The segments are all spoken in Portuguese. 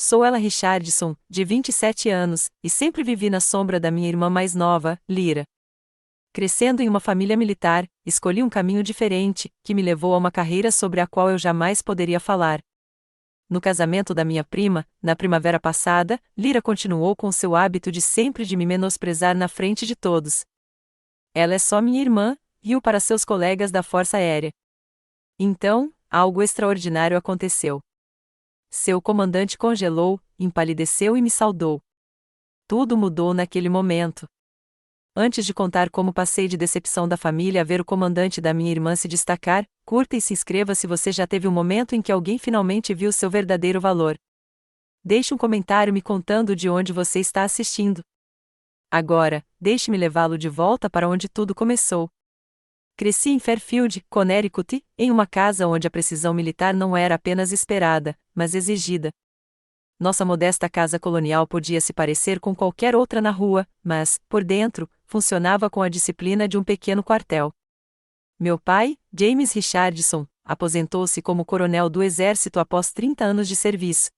Sou Ella Richardson, de 27 anos, e sempre vivi na sombra da minha irmã mais nova, Lyra. Crescendo em uma família militar, escolhi um caminho diferente, que me levou a uma carreira sobre a qual eu jamais poderia falar. No casamento da minha prima, na primavera passada, Lyra continuou com seu hábito de sempre de me menosprezar na frente de todos. Ela é só minha irmã, riu para seus colegas da Força Aérea. Então, algo extraordinário aconteceu. Seu comandante congelou, empalideceu e me saudou. Tudo mudou naquele momento. Antes de contar como passei de decepção da família a ver o comandante da minha irmã se destacar, curta e se inscreva se você já teve um momento em que alguém finalmente viu seu verdadeiro valor. Deixe um comentário me contando de onde você está assistindo. Agora, deixe-me levá-lo de volta para onde tudo começou. Cresci em Fairfield, Connecticut, em uma casa onde a precisão militar não era apenas esperada, mas exigida. Nossa modesta casa colonial podia se parecer com qualquer outra na rua, mas, por dentro, funcionava com a disciplina de um pequeno quartel. Meu pai, James Richardson, aposentou-se como coronel do Exército após 30 anos de serviço.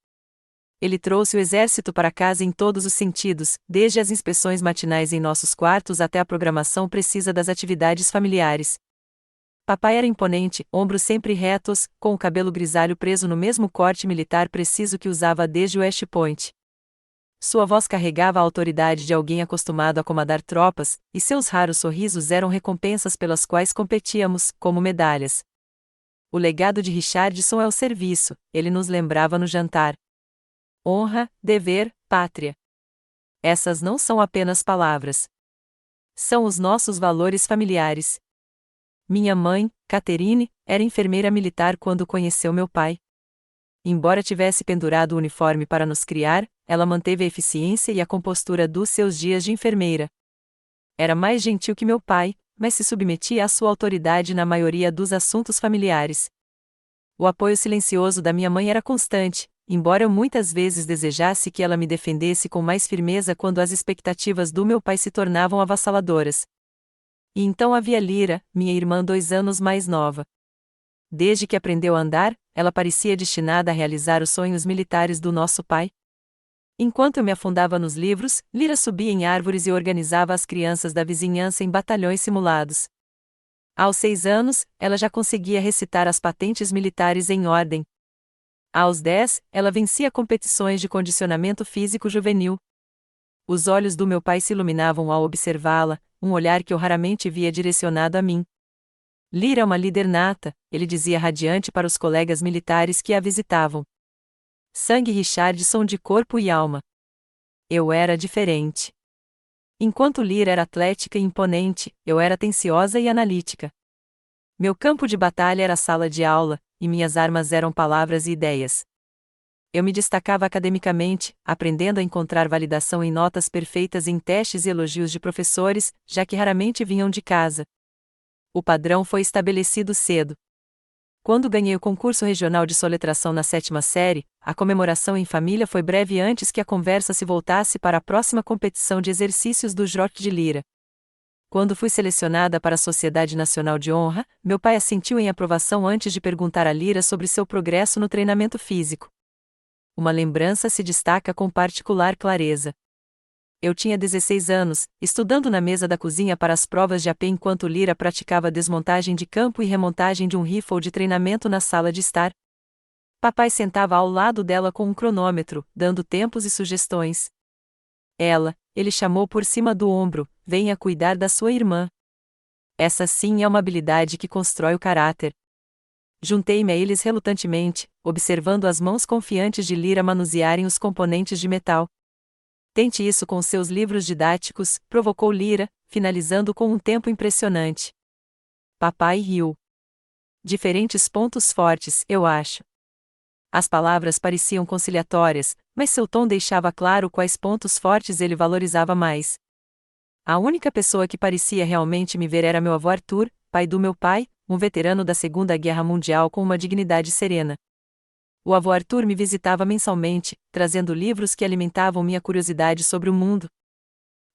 Ele trouxe o Exército para casa em todos os sentidos, desde as inspeções matinais em nossos quartos até a programação precisa das atividades familiares. Papai era imponente, ombros sempre retos, com o cabelo grisalho preso no mesmo corte militar preciso que usava desde o West Point. Sua voz carregava a autoridade de alguém acostumado a comandar tropas, e seus raros sorrisos eram recompensas pelas quais competíamos, como medalhas. O legado de Richardson é o serviço, ele nos lembrava no jantar. Honra, dever, pátria. Essas não são apenas palavras. São os nossos valores familiares. Minha mãe, Catherine, era enfermeira militar quando conheceu meu pai. Embora tivesse pendurado o uniforme para nos criar, ela manteve a eficiência e a compostura dos seus dias de enfermeira. Era mais gentil que meu pai, mas se submetia à sua autoridade na maioria dos assuntos familiares. O apoio silencioso da minha mãe era constante, embora eu muitas vezes desejasse que ela me defendesse com mais firmeza quando as expectativas do meu pai se tornavam avassaladoras. E então havia Lyra, minha irmã 2 anos mais nova. Desde que aprendeu a andar, ela parecia destinada a realizar os sonhos militares do nosso pai. Enquanto eu me afundava nos livros, Lyra subia em árvores e organizava as crianças da vizinhança em batalhões simulados. Aos 6 anos, ela já conseguia recitar as patentes militares em ordem. Aos 10, ela vencia competições de condicionamento físico juvenil. Os olhos do meu pai se iluminavam ao observá-la, um olhar que eu raramente via direcionado a mim. Lyra é uma líder nata, ele dizia radiante para os colegas militares que a visitavam. Sangue Richardson de corpo e alma. Eu era diferente. Enquanto Lyra era atlética e imponente, eu era atenciosa e analítica. Meu campo de batalha era a sala de aula, e minhas armas eram palavras e ideias. Eu me destacava academicamente, aprendendo a encontrar validação em notas perfeitas em testes e elogios de professores, já que raramente vinham de casa. O padrão foi estabelecido cedo. Quando ganhei o concurso regional de soletração na 7ª série, a comemoração em família foi breve antes que a conversa se voltasse para a próxima competição de exercícios do Jockey de Lyra. Quando fui selecionada para a Sociedade Nacional de Honra, meu pai assentiu em aprovação antes de perguntar a Lyra sobre seu progresso no treinamento físico. Uma lembrança se destaca com particular clareza. Eu tinha 16 anos, estudando na mesa da cozinha para as provas de AP enquanto Lyra praticava desmontagem de campo e remontagem de um rifle de treinamento na sala de estar. Papai sentava ao lado dela com um cronômetro, dando tempos e sugestões. Ele chamou por cima do ombro, venha cuidar da sua irmã. Essa sim é uma habilidade que constrói o caráter. Juntei-me a eles relutantemente, observando as mãos confiantes de Lyra manusearem os componentes de metal. Tente isso com seus livros didáticos, provocou Lyra, finalizando com um tempo impressionante. Papai riu. Diferentes pontos fortes, eu acho. As palavras pareciam conciliatórias, mas seu tom deixava claro quais pontos fortes ele valorizava mais. A única pessoa que parecia realmente me ver era meu avô Arthur, pai do meu pai, um veterano da Segunda Guerra Mundial com uma dignidade serena. O avô Arthur me visitava mensalmente, trazendo livros que alimentavam minha curiosidade sobre o mundo.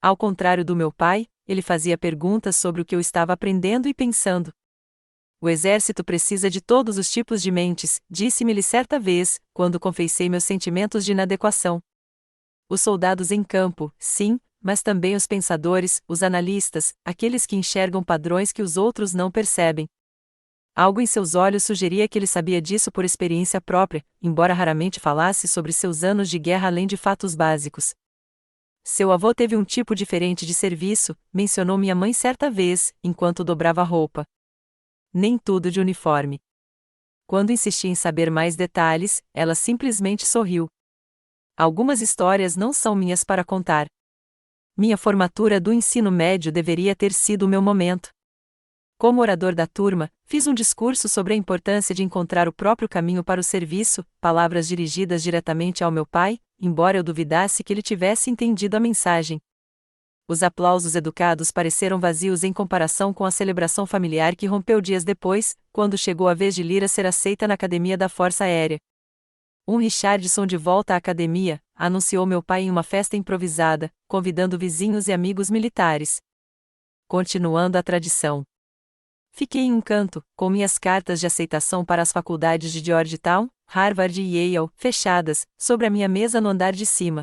Ao contrário do meu pai, ele fazia perguntas sobre o que eu estava aprendendo e pensando. O exército precisa de todos os tipos de mentes, disse-me-lhe certa vez, quando confessei meus sentimentos de inadequação. Os soldados em campo, sim, mas também os pensadores, os analistas, aqueles que enxergam padrões que os outros não percebem. Algo em seus olhos sugeria que ele sabia disso por experiência própria, embora raramente falasse sobre seus anos de guerra além de fatos básicos. Seu avô teve um tipo diferente de serviço, mencionou minha mãe certa vez, enquanto dobrava a roupa. Nem tudo de uniforme. Quando insisti em saber mais detalhes, ela simplesmente sorriu. Algumas histórias não são minhas para contar. Minha formatura do ensino médio deveria ter sido o meu momento. Como orador da turma, fiz um discurso sobre a importância de encontrar o próprio caminho para o serviço, palavras dirigidas diretamente ao meu pai, embora eu duvidasse que ele tivesse entendido a mensagem. Os aplausos educados pareceram vazios em comparação com a celebração familiar que rompeu dias depois, quando chegou a vez de Lyra ser aceita na Academia da Força Aérea. Richardson de volta à academia, anunciou meu pai em uma festa improvisada, convidando vizinhos e amigos militares. Continuando a tradição. Fiquei em um canto, com minhas cartas de aceitação para as faculdades de Georgetown, Harvard e Yale, fechadas, sobre a minha mesa no andar de cima.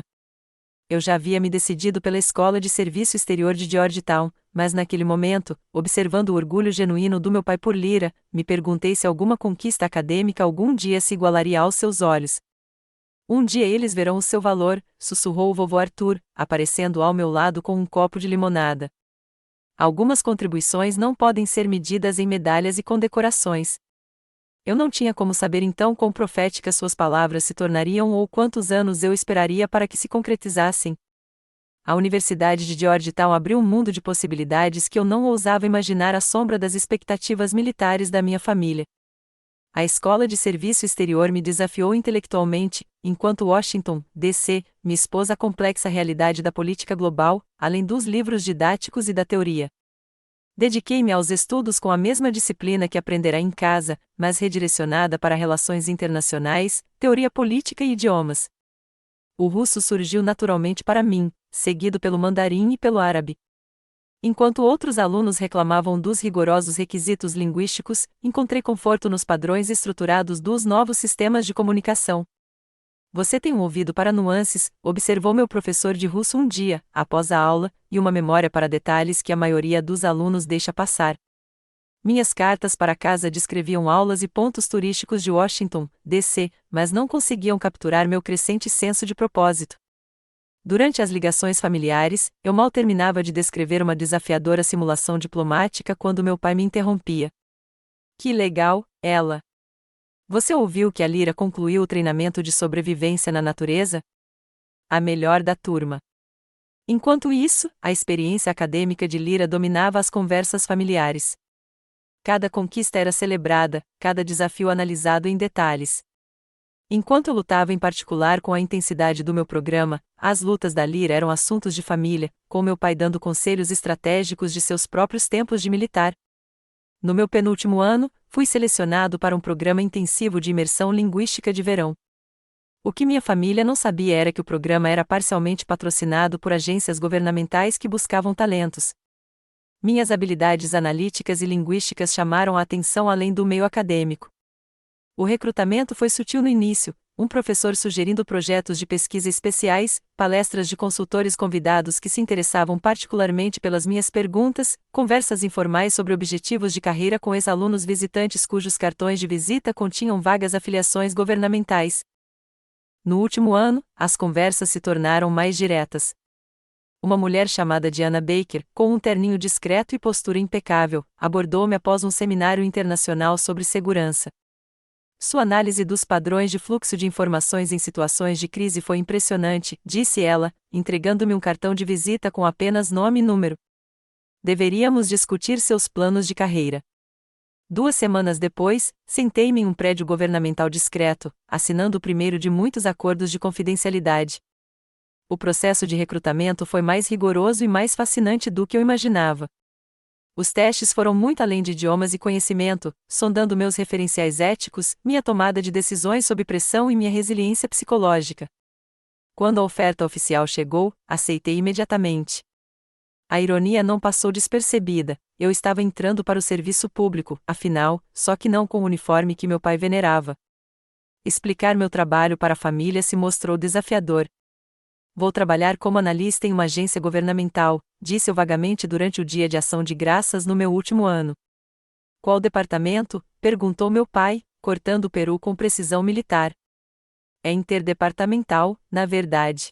Eu já havia me decidido pela Escola de Serviço Exterior de Georgetown, mas naquele momento, observando o orgulho genuíno do meu pai por Lyra, me perguntei se alguma conquista acadêmica algum dia se igualaria aos seus olhos. Um dia eles verão o seu valor, sussurrou o vovô Arthur, aparecendo ao meu lado com um copo de limonada. Algumas contribuições não podem ser medidas em medalhas e condecorações. Eu não tinha como saber então quão proféticas suas palavras se tornariam ou quantos anos eu esperaria para que se concretizassem. A Universidade de Georgetown abriu um mundo de possibilidades que eu não ousava imaginar à sombra das expectativas militares da minha família. A Escola de Serviço Exterior me desafiou intelectualmente, enquanto Washington, D.C., me expôs à complexa realidade da política global, além dos livros didáticos e da teoria. Dediquei-me aos estudos com a mesma disciplina que aprenderá em casa, mas redirecionada para relações internacionais, teoria política e idiomas. O russo surgiu naturalmente para mim, seguido pelo mandarim e pelo árabe. Enquanto outros alunos reclamavam dos rigorosos requisitos linguísticos, encontrei conforto nos padrões estruturados dos novos sistemas de comunicação. Você tem um ouvido para nuances, observou meu professor de russo um dia, após a aula, e uma memória para detalhes que a maioria dos alunos deixa passar. Minhas cartas para casa descreviam aulas e pontos turísticos de Washington, D.C., mas não conseguiam capturar meu crescente senso de propósito. Durante as ligações familiares, eu mal terminava de descrever uma desafiadora simulação diplomática quando meu pai me interrompia. Que legal, ela! Você ouviu que a Lyra concluiu o treinamento de sobrevivência na natureza? A melhor da turma. Enquanto isso, a experiência acadêmica de Lyra dominava as conversas familiares. Cada conquista era celebrada, cada desafio analisado em detalhes. Enquanto eu lutava em particular com a intensidade do meu programa, as lutas da Lyra eram assuntos de família, com meu pai dando conselhos estratégicos de seus próprios tempos de militar. No meu penúltimo ano, fui selecionado para um programa intensivo de imersão linguística de verão. O que minha família não sabia era que o programa era parcialmente patrocinado por agências governamentais que buscavam talentos. Minhas habilidades analíticas e linguísticas chamaram a atenção além do meio acadêmico. O recrutamento foi sutil no início, um professor sugerindo projetos de pesquisa especiais, palestras de consultores convidados que se interessavam particularmente pelas minhas perguntas, conversas informais sobre objetivos de carreira com ex-alunos visitantes cujos cartões de visita continham vagas afiliações governamentais. No último ano, as conversas se tornaram mais diretas. Uma mulher chamada Diana Baker, com um terninho discreto e postura impecável, abordou-me após um seminário internacional sobre segurança. Sua análise dos padrões de fluxo de informações em situações de crise foi impressionante, disse ela, entregando-me um cartão de visita com apenas nome e número. Deveríamos discutir seus planos de carreira. 2 semanas depois, sentei-me em um prédio governamental discreto, assinando o primeiro de muitos acordos de confidencialidade. O processo de recrutamento foi mais rigoroso e mais fascinante do que eu imaginava. Os testes foram muito além de idiomas e conhecimento, sondando meus referenciais éticos, minha tomada de decisões sob pressão e minha resiliência psicológica. Quando a oferta oficial chegou, aceitei imediatamente. A ironia não passou despercebida. Eu estava entrando para o serviço público, afinal, só que não com o uniforme que meu pai venerava. Explicar meu trabalho para a família se mostrou desafiador. Vou trabalhar como analista em uma agência governamental, disse eu vagamente durante o dia de ação de graças no meu último ano. Qual departamento? Perguntou meu pai, cortando o peru com precisão militar. É interdepartamental, na verdade.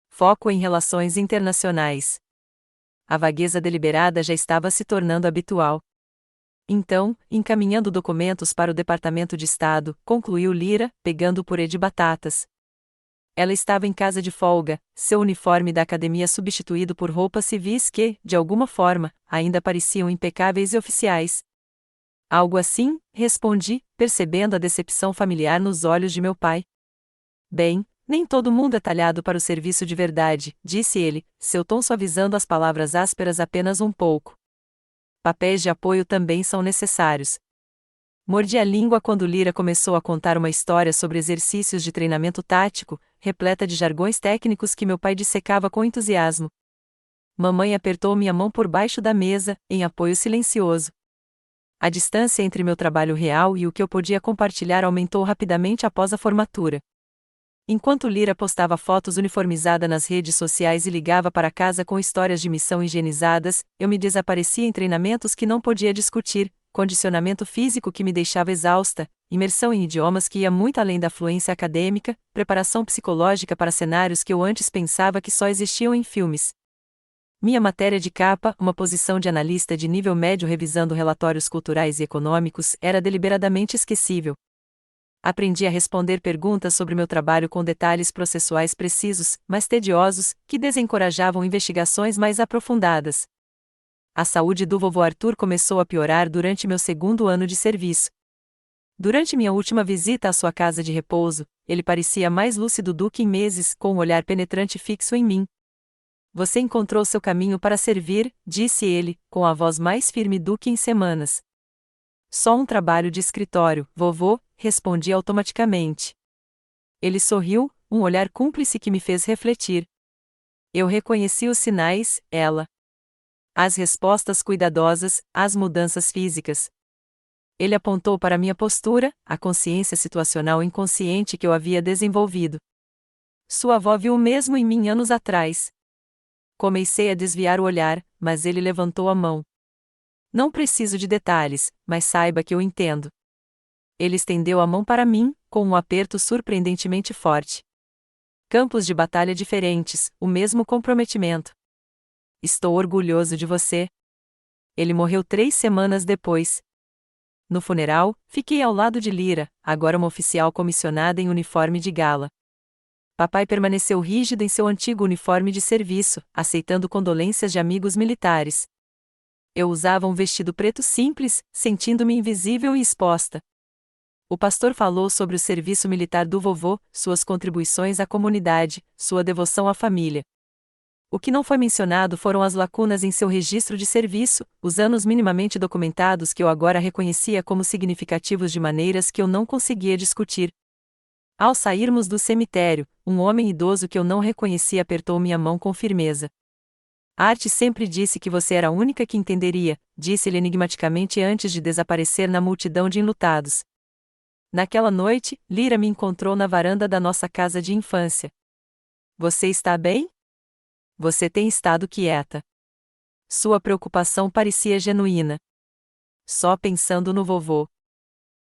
Foco em relações internacionais. A vagueza deliberada já estava se tornando habitual. Então, encaminhando documentos para o Departamento de Estado, concluiu Lira, pegando o purê de batatas. Ela estava em casa de folga, seu uniforme da academia substituído por roupas civis que, de alguma forma, ainda pareciam impecáveis e oficiais. Algo assim, respondi, percebendo a decepção familiar nos olhos de meu pai. Bem, nem todo mundo é talhado para o serviço de verdade, disse ele, seu tom suavizando as palavras ásperas apenas um pouco. Papéis de apoio também são necessários. Mordi a língua quando Lira começou a contar uma história sobre exercícios de treinamento tático, repleta de jargões técnicos que meu pai dissecava com entusiasmo. Mamãe apertou minha mão por baixo da mesa, em apoio silencioso. A distância entre meu trabalho real e o que eu podia compartilhar aumentou rapidamente após a formatura. Enquanto Lira postava fotos uniformizada nas redes sociais e ligava para casa com histórias de missão higienizadas, eu me desaparecia em treinamentos que não podia discutir, condicionamento físico que me deixava exausta, imersão em idiomas que ia muito além da fluência acadêmica, preparação psicológica para cenários que eu antes pensava que só existiam em filmes. Minha matéria de capa, uma posição de analista de nível médio revisando relatórios culturais e econômicos, era deliberadamente esquecível. Aprendi a responder perguntas sobre meu trabalho com detalhes processuais precisos, mas tediosos, que desencorajavam investigações mais aprofundadas. A saúde do vovô Arthur começou a piorar durante meu segundo ano de serviço. Durante minha última visita à sua casa de repouso, ele parecia mais lúcido do que em meses, com um olhar penetrante fixo em mim. Você encontrou seu caminho para servir, disse ele, com a voz mais firme do que em semanas. Só um trabalho de escritório, vovô, respondi automaticamente. Ele sorriu, um olhar cúmplice que me fez refletir. Eu reconheci os sinais, ela. As respostas cuidadosas, as mudanças físicas. Ele apontou para minha postura, a consciência situacional inconsciente que eu havia desenvolvido. Sua avó viu o mesmo em mim anos atrás. Comecei a desviar o olhar, mas ele levantou a mão. Não preciso de detalhes, mas saiba que eu entendo. Ele estendeu a mão para mim, com um aperto surpreendentemente forte. Campos de batalha diferentes, o mesmo comprometimento. Estou orgulhoso de você. Ele morreu 3 semanas depois. No funeral, fiquei ao lado de Lira, agora uma oficial comissionada em uniforme de gala. Papai permaneceu rígido em seu antigo uniforme de serviço, aceitando condolências de amigos militares. Eu usava um vestido preto simples, sentindo-me invisível e exposta. O pastor falou sobre o serviço militar do vovô, suas contribuições à comunidade, sua devoção à família. O que não foi mencionado foram as lacunas em seu registro de serviço, os anos minimamente documentados que eu agora reconhecia como significativos de maneiras que eu não conseguia discutir. Ao sairmos do cemitério, um homem idoso que eu não reconhecia apertou minha mão com firmeza. Art sempre disse que você era a única que entenderia, disse-ele enigmaticamente antes de desaparecer na multidão de enlutados. Naquela noite, Lira me encontrou na varanda da nossa casa de infância. Você está bem? Você tem estado quieta. Sua preocupação parecia genuína. Só pensando no vovô.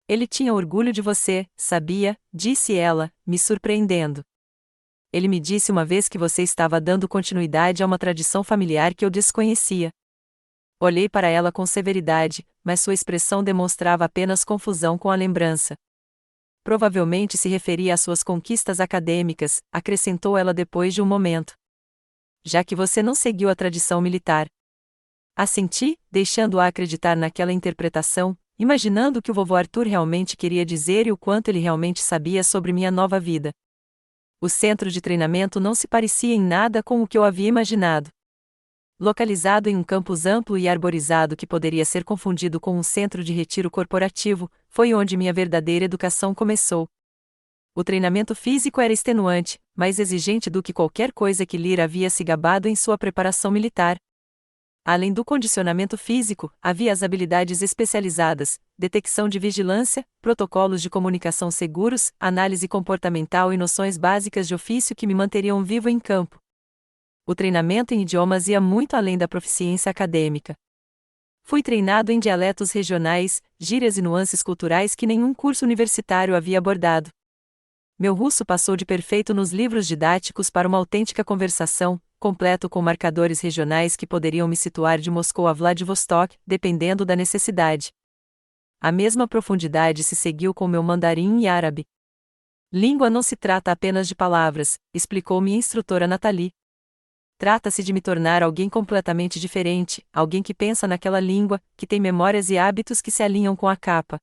Ele tinha orgulho de você, sabia, disse ela, me surpreendendo. Ele me disse uma vez que você estava dando continuidade a uma tradição familiar que eu desconhecia. Olhei para ela com severidade, mas sua expressão demonstrava apenas confusão com a lembrança. Provavelmente se referia às suas conquistas acadêmicas, acrescentou ela depois de um momento. Já que você não seguiu a tradição militar. Assenti, deixando-a acreditar naquela interpretação, imaginando o que o vovô Arthur realmente queria dizer e o quanto ele realmente sabia sobre minha nova vida. O centro de treinamento não se parecia em nada com o que eu havia imaginado. Localizado em um campus amplo e arborizado que poderia ser confundido com um centro de retiro corporativo, foi onde minha verdadeira educação começou. O treinamento físico era extenuante, mais exigente do que qualquer coisa que Lira havia se gabado em sua preparação militar. Além do condicionamento físico, havia as habilidades especializadas, detecção de vigilância, protocolos de comunicação seguros, análise comportamental e noções básicas de ofício que me manteriam vivo em campo. O treinamento em idiomas ia muito além da proficiência acadêmica. Fui treinado em dialetos regionais, gírias e nuances culturais que nenhum curso universitário havia abordado. Meu russo passou de perfeito nos livros didáticos para uma autêntica conversação, completo com marcadores regionais que poderiam me situar de Moscou a Vladivostok, dependendo da necessidade. A mesma profundidade se seguiu com meu mandarim e árabe. Língua não se trata apenas de palavras, explicou minha instrutora Nathalie. Trata-se de me tornar alguém completamente diferente, alguém que pensa naquela língua, que tem memórias e hábitos que se alinham com a capa.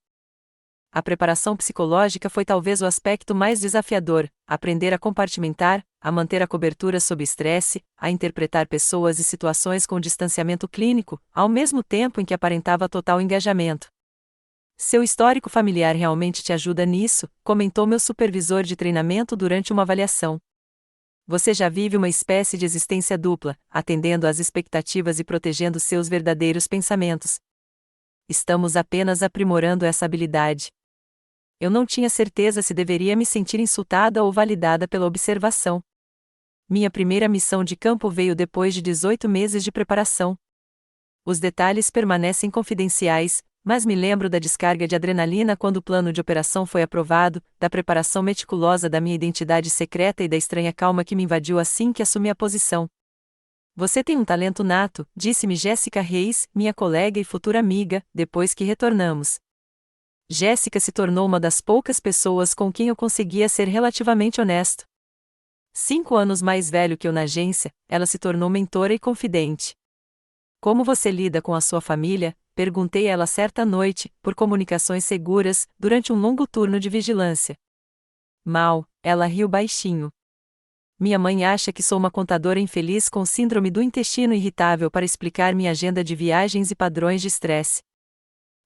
A preparação psicológica foi talvez o aspecto mais desafiador: aprender a compartimentar, a manter a cobertura sob estresse, a interpretar pessoas e situações com distanciamento clínico, ao mesmo tempo em que aparentava total engajamento. Seu histórico familiar realmente te ajuda nisso, comentou meu supervisor de treinamento durante uma avaliação. Você já vive uma espécie de existência dupla, atendendo às expectativas e protegendo seus verdadeiros pensamentos. Estamos apenas aprimorando essa habilidade. Eu não tinha certeza se deveria me sentir insultada ou validada pela observação. Minha primeira missão de campo veio depois de 18 meses de preparação. Os detalhes permanecem confidenciais, mas me lembro da descarga de adrenalina quando o plano de operação foi aprovado, da preparação meticulosa da minha identidade secreta e da estranha calma que me invadiu assim que assumi a posição. Você tem um talento nato, disse-me Jéssica Reis, minha colega e futura amiga, depois que retornamos. Jéssica se tornou uma das poucas pessoas com quem eu conseguia ser relativamente honesto. 5 anos mais velho que eu na agência, ela se tornou mentora e confidente. Como você lida com a sua família? Perguntei a ela certa noite, por comunicações seguras, durante um longo turno de vigilância. Mal, ela riu baixinho. Minha mãe acha que sou uma contadora infeliz com síndrome do intestino irritável para explicar minha agenda de viagens e padrões de estresse.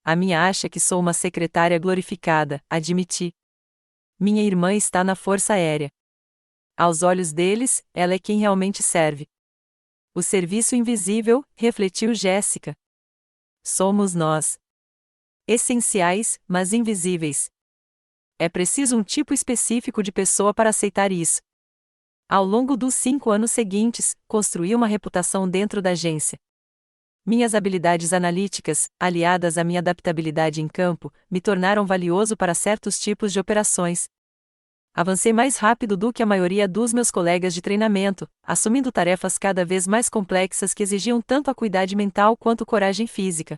A minha acha que sou uma secretária glorificada, admiti. Minha irmã está na Força Aérea. Aos olhos deles, ela é quem realmente serve. O serviço invisível, refletiu Jéssica. Somos nós. Essenciais, mas invisíveis. É preciso um tipo específico de pessoa para aceitar isso. Ao longo dos 5 anos seguintes, construí uma reputação dentro da agência. Minhas habilidades analíticas, aliadas à minha adaptabilidade em campo, me tornaram valioso para certos tipos de operações. Avancei mais rápido do que a maioria dos meus colegas de treinamento, assumindo tarefas cada vez mais complexas que exigiam tanto acuidade mental quanto coragem física.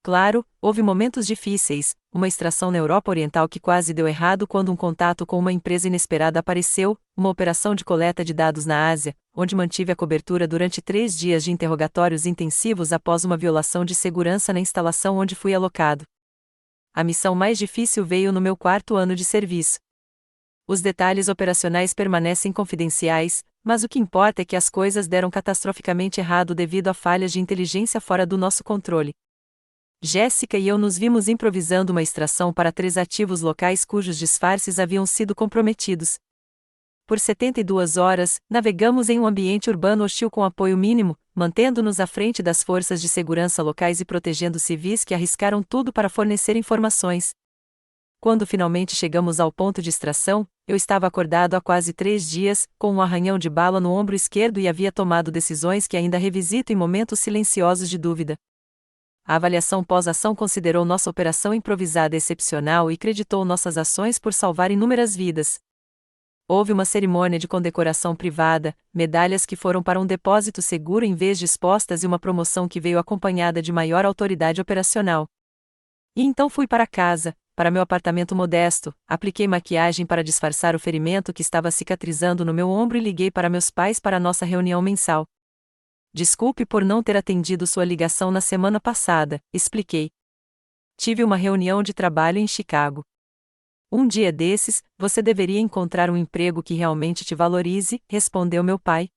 Claro, houve momentos difíceis, uma extração na Europa Oriental que quase deu errado quando um contato com uma empresa inesperada apareceu, uma operação de coleta de dados na Ásia, onde mantive a cobertura durante 3 dias de interrogatórios intensivos após uma violação de segurança na instalação onde fui alocado. A missão mais difícil veio no meu 4º ano de serviço. Os detalhes operacionais permanecem confidenciais, mas o que importa é que as coisas deram catastroficamente errado devido a falhas de inteligência fora do nosso controle. Jéssica e eu nos vimos improvisando uma extração para 3 ativos locais cujos disfarces haviam sido comprometidos. Por 72 horas, navegamos em um ambiente urbano hostil com apoio mínimo, mantendo-nos à frente das forças de segurança locais e protegendo civis que arriscaram tudo para fornecer informações. Quando finalmente chegamos ao ponto de extração, eu estava acordado há quase 3 dias, com um arranhão de bala no ombro esquerdo e havia tomado decisões que ainda revisito em momentos silenciosos de dúvida. A avaliação pós-ação considerou nossa operação improvisada excepcional e creditou nossas ações por salvar inúmeras vidas. Houve uma cerimônia de condecoração privada, medalhas que foram para um depósito seguro em vez de expostas e uma promoção que veio acompanhada de maior autoridade operacional. E então fui para casa, para meu apartamento modesto, apliquei maquiagem para disfarçar o ferimento que estava cicatrizando no meu ombro e liguei para meus pais para nossa reunião mensal. Desculpe por não ter atendido sua ligação na semana passada, expliquei. Tive uma reunião de trabalho em Chicago. Um dia desses, você deveria encontrar um emprego que realmente te valorize, respondeu meu pai.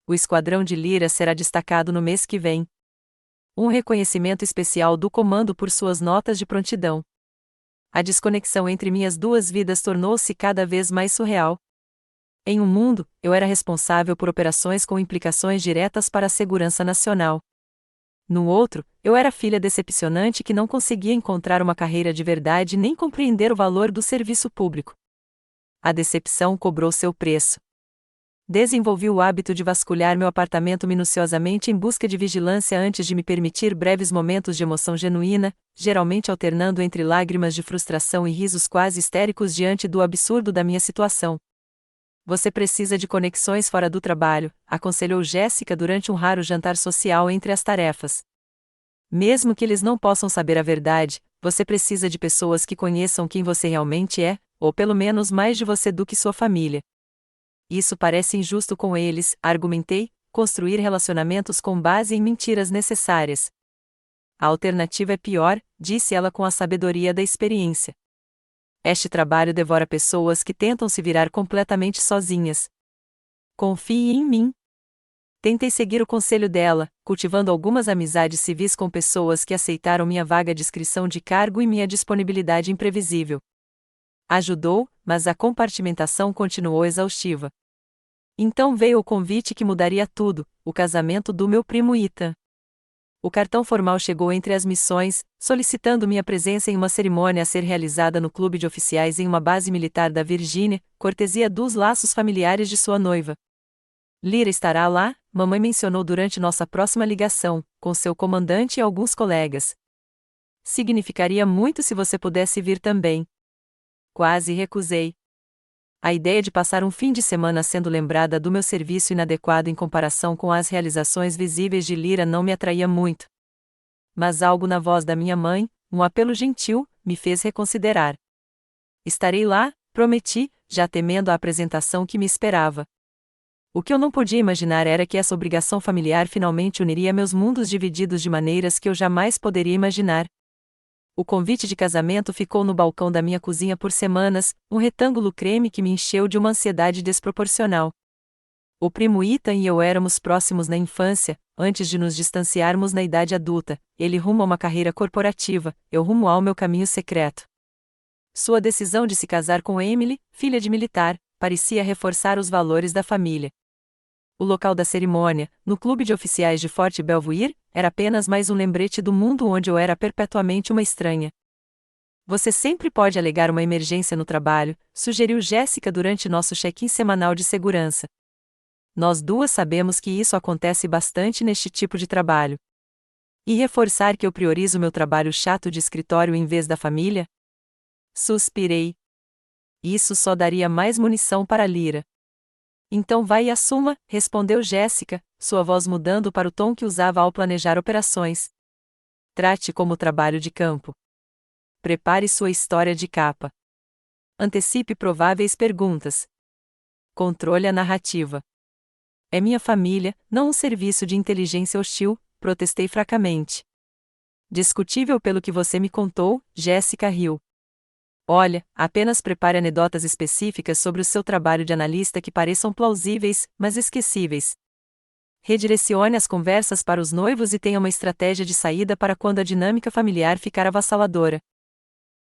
O esquadrão de Lyra será destacado no mês que vem. Um reconhecimento especial do comando por suas notas de prontidão. A desconexão entre minhas 2 vidas tornou-se cada vez mais surreal. Em um mundo, eu era responsável por operações com implicações diretas para a segurança nacional. No outro, eu era filha decepcionante que não conseguia encontrar uma carreira de verdade nem compreender o valor do serviço público. A decepção cobrou seu preço. Desenvolvi o hábito de vasculhar meu apartamento minuciosamente em busca de vigilância antes de me permitir breves momentos de emoção genuína, geralmente alternando entre lágrimas de frustração e risos quase histéricos diante do absurdo da minha situação. Você precisa de conexões fora do trabalho, aconselhou Jéssica durante um raro jantar social entre as tarefas. Mesmo que eles não possam saber a verdade, você precisa de pessoas que conheçam quem você realmente é, ou pelo menos mais de você do que sua família. Isso parece injusto com eles, argumentei, construir relacionamentos com base em mentiras necessárias. A alternativa é pior, disse ela com a sabedoria da experiência. Este trabalho devora pessoas que tentam se virar completamente sozinhas. Confie em mim. Tentei seguir o conselho dela, cultivando algumas amizades civis com pessoas que aceitaram minha vaga descrição de cargo e minha disponibilidade imprevisível. Ajudou, mas a compartimentação continuou exaustiva. Então veio o convite que mudaria tudo, o casamento do meu primo Ethan. O cartão formal chegou entre as missões, solicitando minha presença em uma cerimônia a ser realizada no clube de oficiais em uma base militar da Virgínia, cortesia dos laços familiares de sua noiva. Lyra estará lá, mamãe mencionou durante nossa próxima ligação, com seu comandante e alguns colegas. Significaria muito se você pudesse vir também. Quase recusei. A ideia de passar um fim de semana sendo lembrada do meu serviço inadequado em comparação com as realizações visíveis de Lyra não me atraía muito. Mas algo na voz da minha mãe, um apelo gentil, me fez reconsiderar. Estarei lá, prometi, já temendo a apresentação que me esperava. O que eu não podia imaginar era que essa obrigação familiar finalmente uniria meus mundos divididos de maneiras que eu jamais poderia imaginar. O convite de casamento ficou no balcão da minha cozinha por semanas, um retângulo creme que me encheu de uma ansiedade desproporcional. O primo Ethan e eu éramos próximos na infância, antes de nos distanciarmos na idade adulta, ele rumo a uma carreira corporativa, eu rumo ao meu caminho secreto. Sua decisão de se casar com Emily, filha de militar, parecia reforçar os valores da família. O local da cerimônia, no clube de oficiais de Fort Belvoir, era apenas mais um lembrete do mundo onde eu era perpetuamente uma estranha. Você sempre pode alegar uma emergência no trabalho, sugeriu Jéssica durante nosso check-in semanal de segurança. Nós duas sabemos que isso acontece bastante neste tipo de trabalho. E reforçar que eu priorizo meu trabalho chato de escritório em vez da família? Suspirei. Isso só daria mais munição para Lyra. Então vai e assuma, respondeu Jéssica, sua voz mudando para o tom que usava ao planejar operações. Trate como trabalho de campo. Prepare sua história de capa. Antecipe prováveis perguntas. Controle a narrativa. É minha família, não um serviço de inteligência hostil, protestei fracamente. Discutível pelo que você me contou, Jéssica riu. Olha, apenas prepare anedotas específicas sobre o seu trabalho de analista que pareçam plausíveis, mas esquecíveis. Redirecione as conversas para os noivos e tenha uma estratégia de saída para quando a dinâmica familiar ficar avassaladora.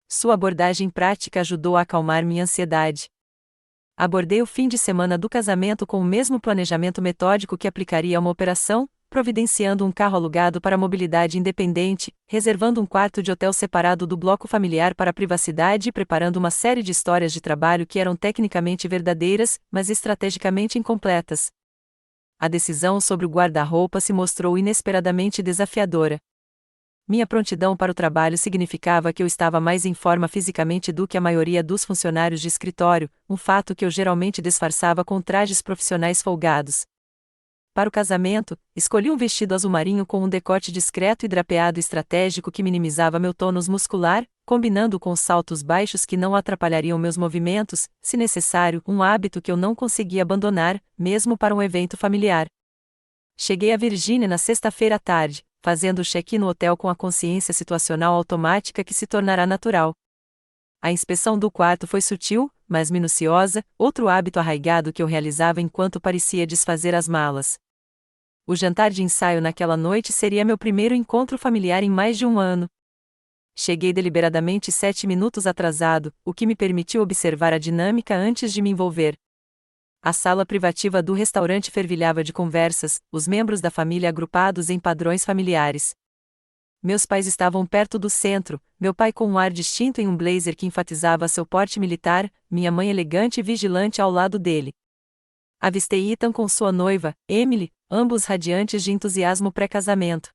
Sua abordagem prática ajudou a acalmar minha ansiedade. Abordei o fim de semana do casamento com o mesmo planejamento metódico que aplicaria a uma operação, providenciando um carro alugado para mobilidade independente, reservando um quarto de hotel separado do bloco familiar para a privacidade e preparando uma série de histórias de trabalho que eram tecnicamente verdadeiras, mas estrategicamente incompletas. A decisão sobre o guarda-roupa se mostrou inesperadamente desafiadora. Minha prontidão para o trabalho significava que eu estava mais em forma fisicamente do que a maioria dos funcionários de escritório, um fato que eu geralmente disfarçava com trajes profissionais folgados. Para o casamento, escolhi um vestido azul marinho com um decote discreto e drapeado estratégico que minimizava meu tônus muscular, combinando com saltos baixos que não atrapalhariam meus movimentos, se necessário, um hábito que eu não conseguia abandonar, mesmo para um evento familiar. Cheguei a Virgínia na sexta-feira à tarde, fazendo o check-in no hotel com a consciência situacional automática que se tornará natural. A inspeção do quarto foi sutil, mas minuciosa, outro hábito arraigado que eu realizava enquanto parecia desfazer as malas. O jantar de ensaio naquela noite seria meu primeiro encontro familiar em mais de um ano. Cheguei deliberadamente 7 minutos atrasado, o que me permitiu observar a dinâmica antes de me envolver. A sala privativa do restaurante fervilhava de conversas, os membros da família agrupados em padrões familiares. Meus pais estavam perto do centro, meu pai com um ar distinto em um blazer que enfatizava seu porte militar, minha mãe elegante e vigilante ao lado dele. Avistei Ethan com sua noiva, Emily, ambos radiantes de entusiasmo pré-casamento.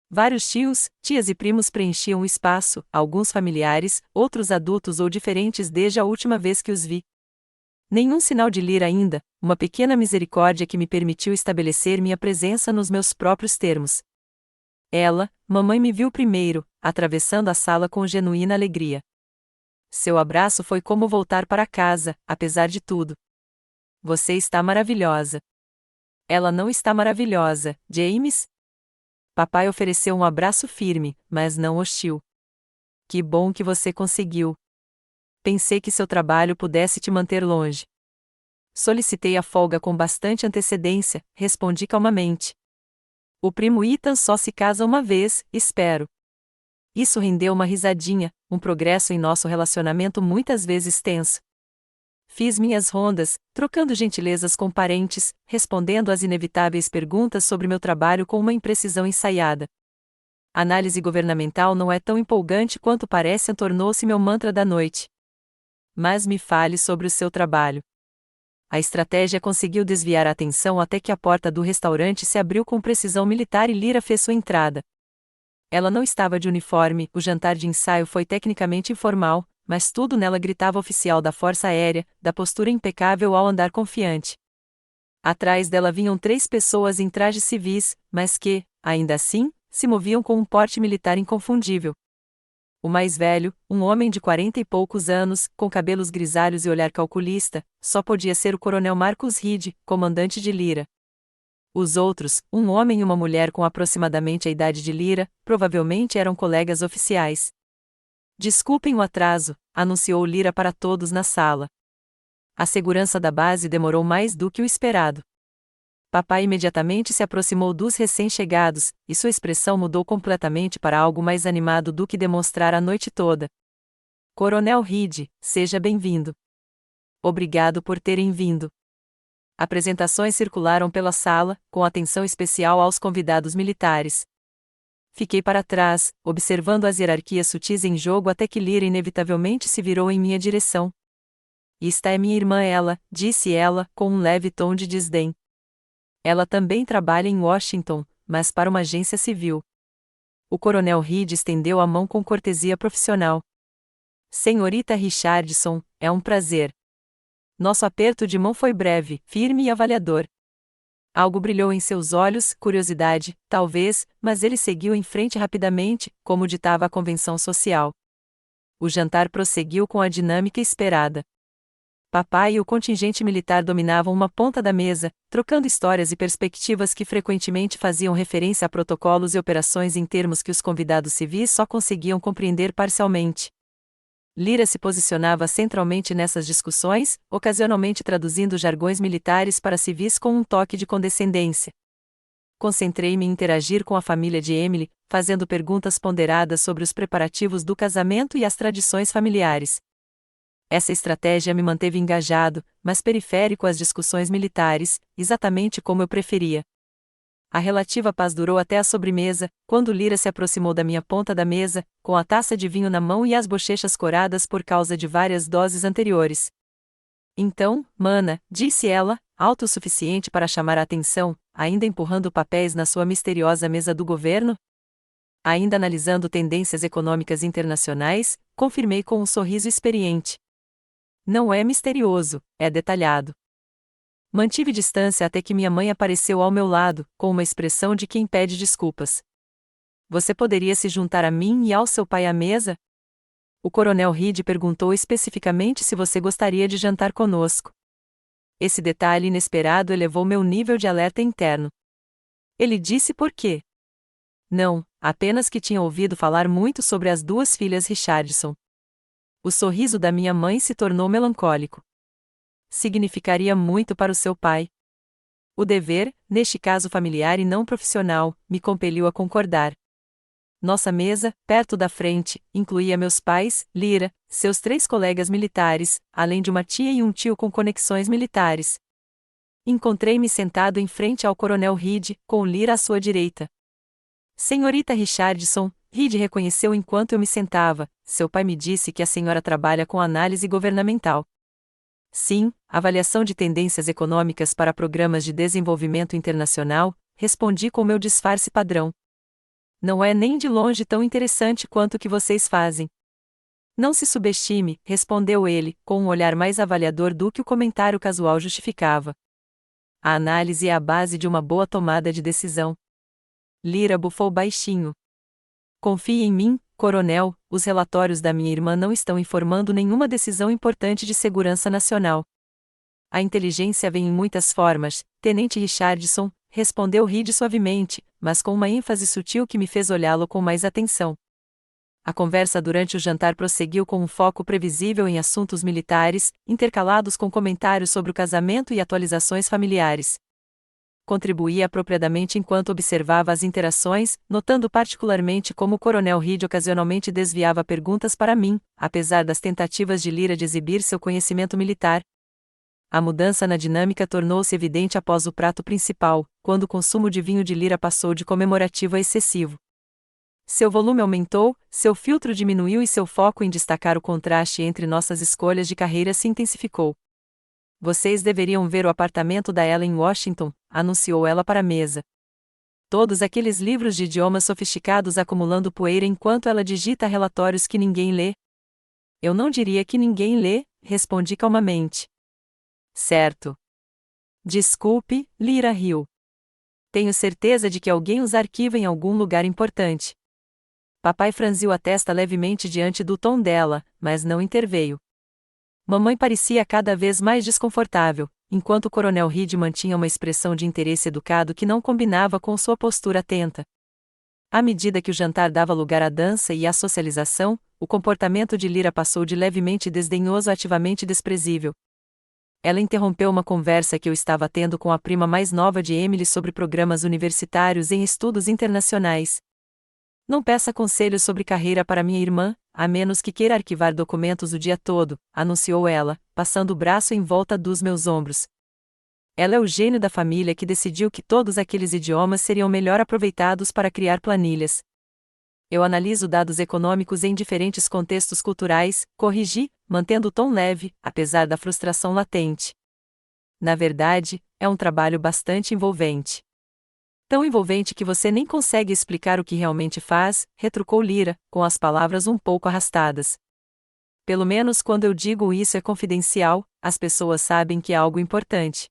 Vários tios, tias e primos preenchiam o espaço, alguns familiares, outros adultos ou diferentes desde a última vez que os vi. Nenhum sinal de Lyra ainda, uma pequena misericórdia que me permitiu estabelecer minha presença nos meus próprios termos. Ela, mamãe me viu primeiro, atravessando a sala com genuína alegria. Seu abraço foi como voltar para casa, apesar de tudo. Você está maravilhosa. Ela não está maravilhosa, James? Papai ofereceu um abraço firme, mas não hostil. Que bom que você conseguiu. Pensei que seu trabalho pudesse te manter longe. Solicitei a folga com bastante antecedência, respondi calmamente. O primo Ethan só se casa uma vez, espero. Isso rendeu uma risadinha, um progresso em nosso relacionamento muitas vezes tenso. Fiz minhas rondas, trocando gentilezas com parentes, respondendo às inevitáveis perguntas sobre meu trabalho com uma imprecisão ensaiada. Análise governamental não é tão empolgante quanto parece, tornou-se meu mantra da noite. Mas me fale sobre o seu trabalho. A estratégia conseguiu desviar a atenção até que a porta do restaurante se abriu com precisão militar e Lyra fez sua entrada. Ela não estava de uniforme, o jantar de ensaio foi tecnicamente informal, mas tudo nela gritava oficial da Força Aérea, da postura impecável ao andar confiante. Atrás dela vinham 3 pessoas em trajes civis, mas que, ainda assim, se moviam com um porte militar inconfundível. O mais velho, um homem de 40 e poucos anos, com cabelos grisalhos e olhar calculista, só podia ser o coronel Marcus Reed, comandante de Lyra. Os outros, um homem e uma mulher com aproximadamente a idade de Lyra, provavelmente eram colegas oficiais. Desculpem o atraso, anunciou Lyra para todos na sala. A segurança da base demorou mais do que o esperado. Papai imediatamente se aproximou dos recém-chegados, e sua expressão mudou completamente para algo mais animado do que demonstrara a noite toda. Coronel Reed, seja bem-vindo. Obrigado por terem vindo. Apresentações circularam pela sala, com atenção especial aos convidados militares. Fiquei para trás, observando as hierarquias sutis em jogo até que Lyra inevitavelmente se virou em minha direção. Esta é minha irmã ela, disse ela, com um leve tom de desdém. Ela também trabalha em Washington, mas para uma agência civil. O coronel Reed estendeu a mão com cortesia profissional. Senhorita Richardson, é um prazer. Nosso aperto de mão foi breve, firme e avaliador. Algo brilhou em seus olhos, curiosidade, talvez, mas ele seguiu em frente rapidamente, como ditava a convenção social. O jantar prosseguiu com a dinâmica esperada. Papai e o contingente militar dominavam uma ponta da mesa, trocando histórias e perspectivas que frequentemente faziam referência a protocolos e operações em termos que os convidados civis só conseguiam compreender parcialmente. Lyra se posicionava centralmente nessas discussões, ocasionalmente traduzindo jargões militares para civis com um toque de condescendência. Concentrei-me em interagir com a família de Emily, fazendo perguntas ponderadas sobre os preparativos do casamento e as tradições familiares. Essa estratégia me manteve engajado, mas periférico às discussões militares, exatamente como eu preferia. A relativa paz durou até a sobremesa, quando Lyra se aproximou da minha ponta da mesa, com a taça de vinho na mão e as bochechas coradas por causa de várias doses anteriores. Então, mana, disse ela, alto o suficiente para chamar a atenção, ainda empurrando papéis na sua misteriosa mesa do governo? Ainda analisando tendências econômicas internacionais, confirmei com um sorriso experiente. Não é misterioso, é detalhado. Mantive distância até que minha mãe apareceu ao meu lado, com uma expressão de quem pede desculpas. Você poderia se juntar a mim e ao seu pai à mesa? O coronel Reed perguntou especificamente se você gostaria de jantar conosco. Esse detalhe inesperado elevou meu nível de alerta interno. Ele disse por quê? Não, apenas que tinha ouvido falar muito sobre as 2 filhas Richardson. O sorriso da minha mãe se tornou melancólico. Significaria muito para o seu pai. O dever, neste caso familiar e não profissional, me compeliu a concordar. Nossa mesa, perto da frente, incluía meus pais, Lyra, seus 3 colegas militares, além de uma tia e um tio com conexões militares. Encontrei-me sentado em frente ao coronel Reed, com Lyra à sua direita. Senhorita Richardson, Reed reconheceu enquanto eu me sentava. Seu pai me disse que a senhora trabalha com análise governamental. Sim, avaliação de tendências econômicas para programas de desenvolvimento internacional, respondi com meu disfarce padrão. Não é nem de longe tão interessante quanto o que vocês fazem. Não se subestime, respondeu ele, com um olhar mais avaliador do que o comentário casual justificava. A análise é a base de uma boa tomada de decisão. Lyra bufou baixinho. Confie em mim, coronel, os relatórios da minha irmã não estão informando nenhuma decisão importante de segurança nacional. A inteligência vem em muitas formas, Tenente Richardson, respondeu Reed suavemente, mas com uma ênfase sutil que me fez olhá-lo com mais atenção. A conversa durante o jantar prosseguiu com um foco previsível em assuntos militares, intercalados com comentários sobre o casamento e atualizações familiares. Contribuía apropriadamente enquanto observava as interações, notando particularmente como o coronel Reed ocasionalmente desviava perguntas para mim, apesar das tentativas de Lyra de exibir seu conhecimento militar. A mudança na dinâmica tornou-se evidente após o prato principal, quando o consumo de vinho de Lyra passou de comemorativo a excessivo. Seu volume aumentou, seu filtro diminuiu e seu foco em destacar o contraste entre nossas escolhas de carreira se intensificou. Vocês deveriam ver o apartamento da Ella em Washington, anunciou ela para a mesa. Todos aqueles livros de idiomas sofisticados acumulando poeira enquanto ela digita relatórios que ninguém lê. Eu não diria que ninguém lê, respondi calmamente. Certo. Desculpe, Lyra riu. Tenho certeza de que alguém os arquiva em algum lugar importante. Papai franziu a testa levemente diante do tom dela, mas não interveio. Mamãe parecia cada vez mais desconfortável, enquanto o coronel Reed mantinha uma expressão de interesse educado que não combinava com sua postura atenta. À medida que o jantar dava lugar à dança e à socialização, o comportamento de Lyra passou de levemente desdenhoso a ativamente desprezível. Ela interrompeu uma conversa que eu estava tendo com a prima mais nova de Emily sobre programas universitários em estudos internacionais. Não peça conselhos sobre carreira para minha irmã, a menos que queira arquivar documentos o dia todo, anunciou ela, passando o braço em volta dos meus ombros. Ela é o gênio da família que decidiu que todos aqueles idiomas seriam melhor aproveitados para criar planilhas. Eu analiso dados econômicos em diferentes contextos culturais, corrigi, mantendo o tom leve, apesar da frustração latente. Na verdade, é um trabalho bastante envolvente. Tão envolvente que você nem consegue explicar o que realmente faz, retrucou Lyra, com as palavras um pouco arrastadas. Pelo menos quando eu digo isso é confidencial, as pessoas sabem que é algo importante.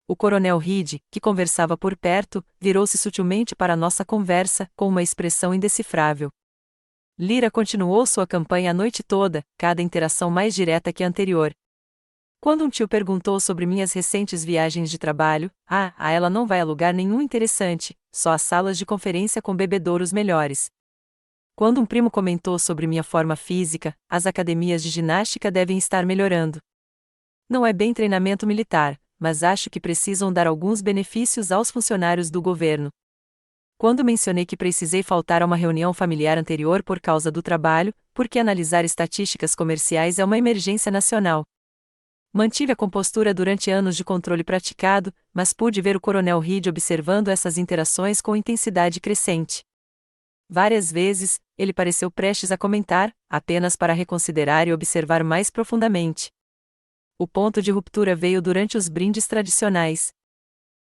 O coronel Reed, que conversava por perto, virou-se sutilmente para nossa conversa, com uma expressão indecifrável. Lyra continuou sua campanha a noite toda, cada interação mais direta que a anterior. Quando um tio perguntou sobre minhas recentes viagens de trabalho, ela não vai a lugar nenhum interessante, só as salas de conferência com bebedouros melhores. Quando um primo comentou sobre minha forma física, as academias de ginástica devem estar melhorando. Não é bem treinamento militar, mas acho que precisam dar alguns benefícios aos funcionários do governo. Quando mencionei que precisei faltar a uma reunião familiar anterior por causa do trabalho, porque analisar estatísticas comerciais é uma emergência nacional. Mantive a compostura durante anos de controle praticado, mas pude ver o coronel Reed observando essas interações com intensidade crescente. Várias vezes, ele pareceu prestes a comentar, apenas para reconsiderar e observar mais profundamente. O ponto de ruptura veio durante os brindes tradicionais.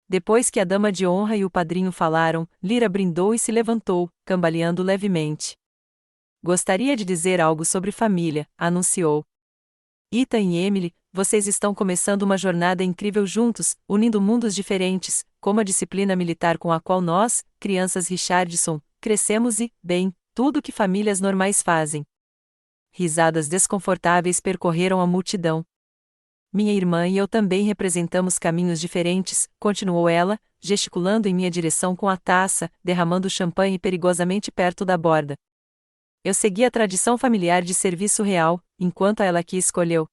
Depois que a dama de honra e o padrinho falaram, Lyra brindou e se levantou, cambaleando levemente. Gostaria de dizer algo sobre família, anunciou. Ethan e Emily, vocês estão começando uma jornada incrível juntos, unindo mundos diferentes, como a disciplina militar com a qual nós, crianças Richardson, crescemos e, bem, tudo o que famílias normais fazem. Risadas desconfortáveis percorreram a multidão. Minha irmã e eu também representamos caminhos diferentes, continuou ela, gesticulando em minha direção com a taça, derramando champanhe perigosamente perto da borda. Eu segui a tradição familiar de serviço real, enquanto ela que escolheu.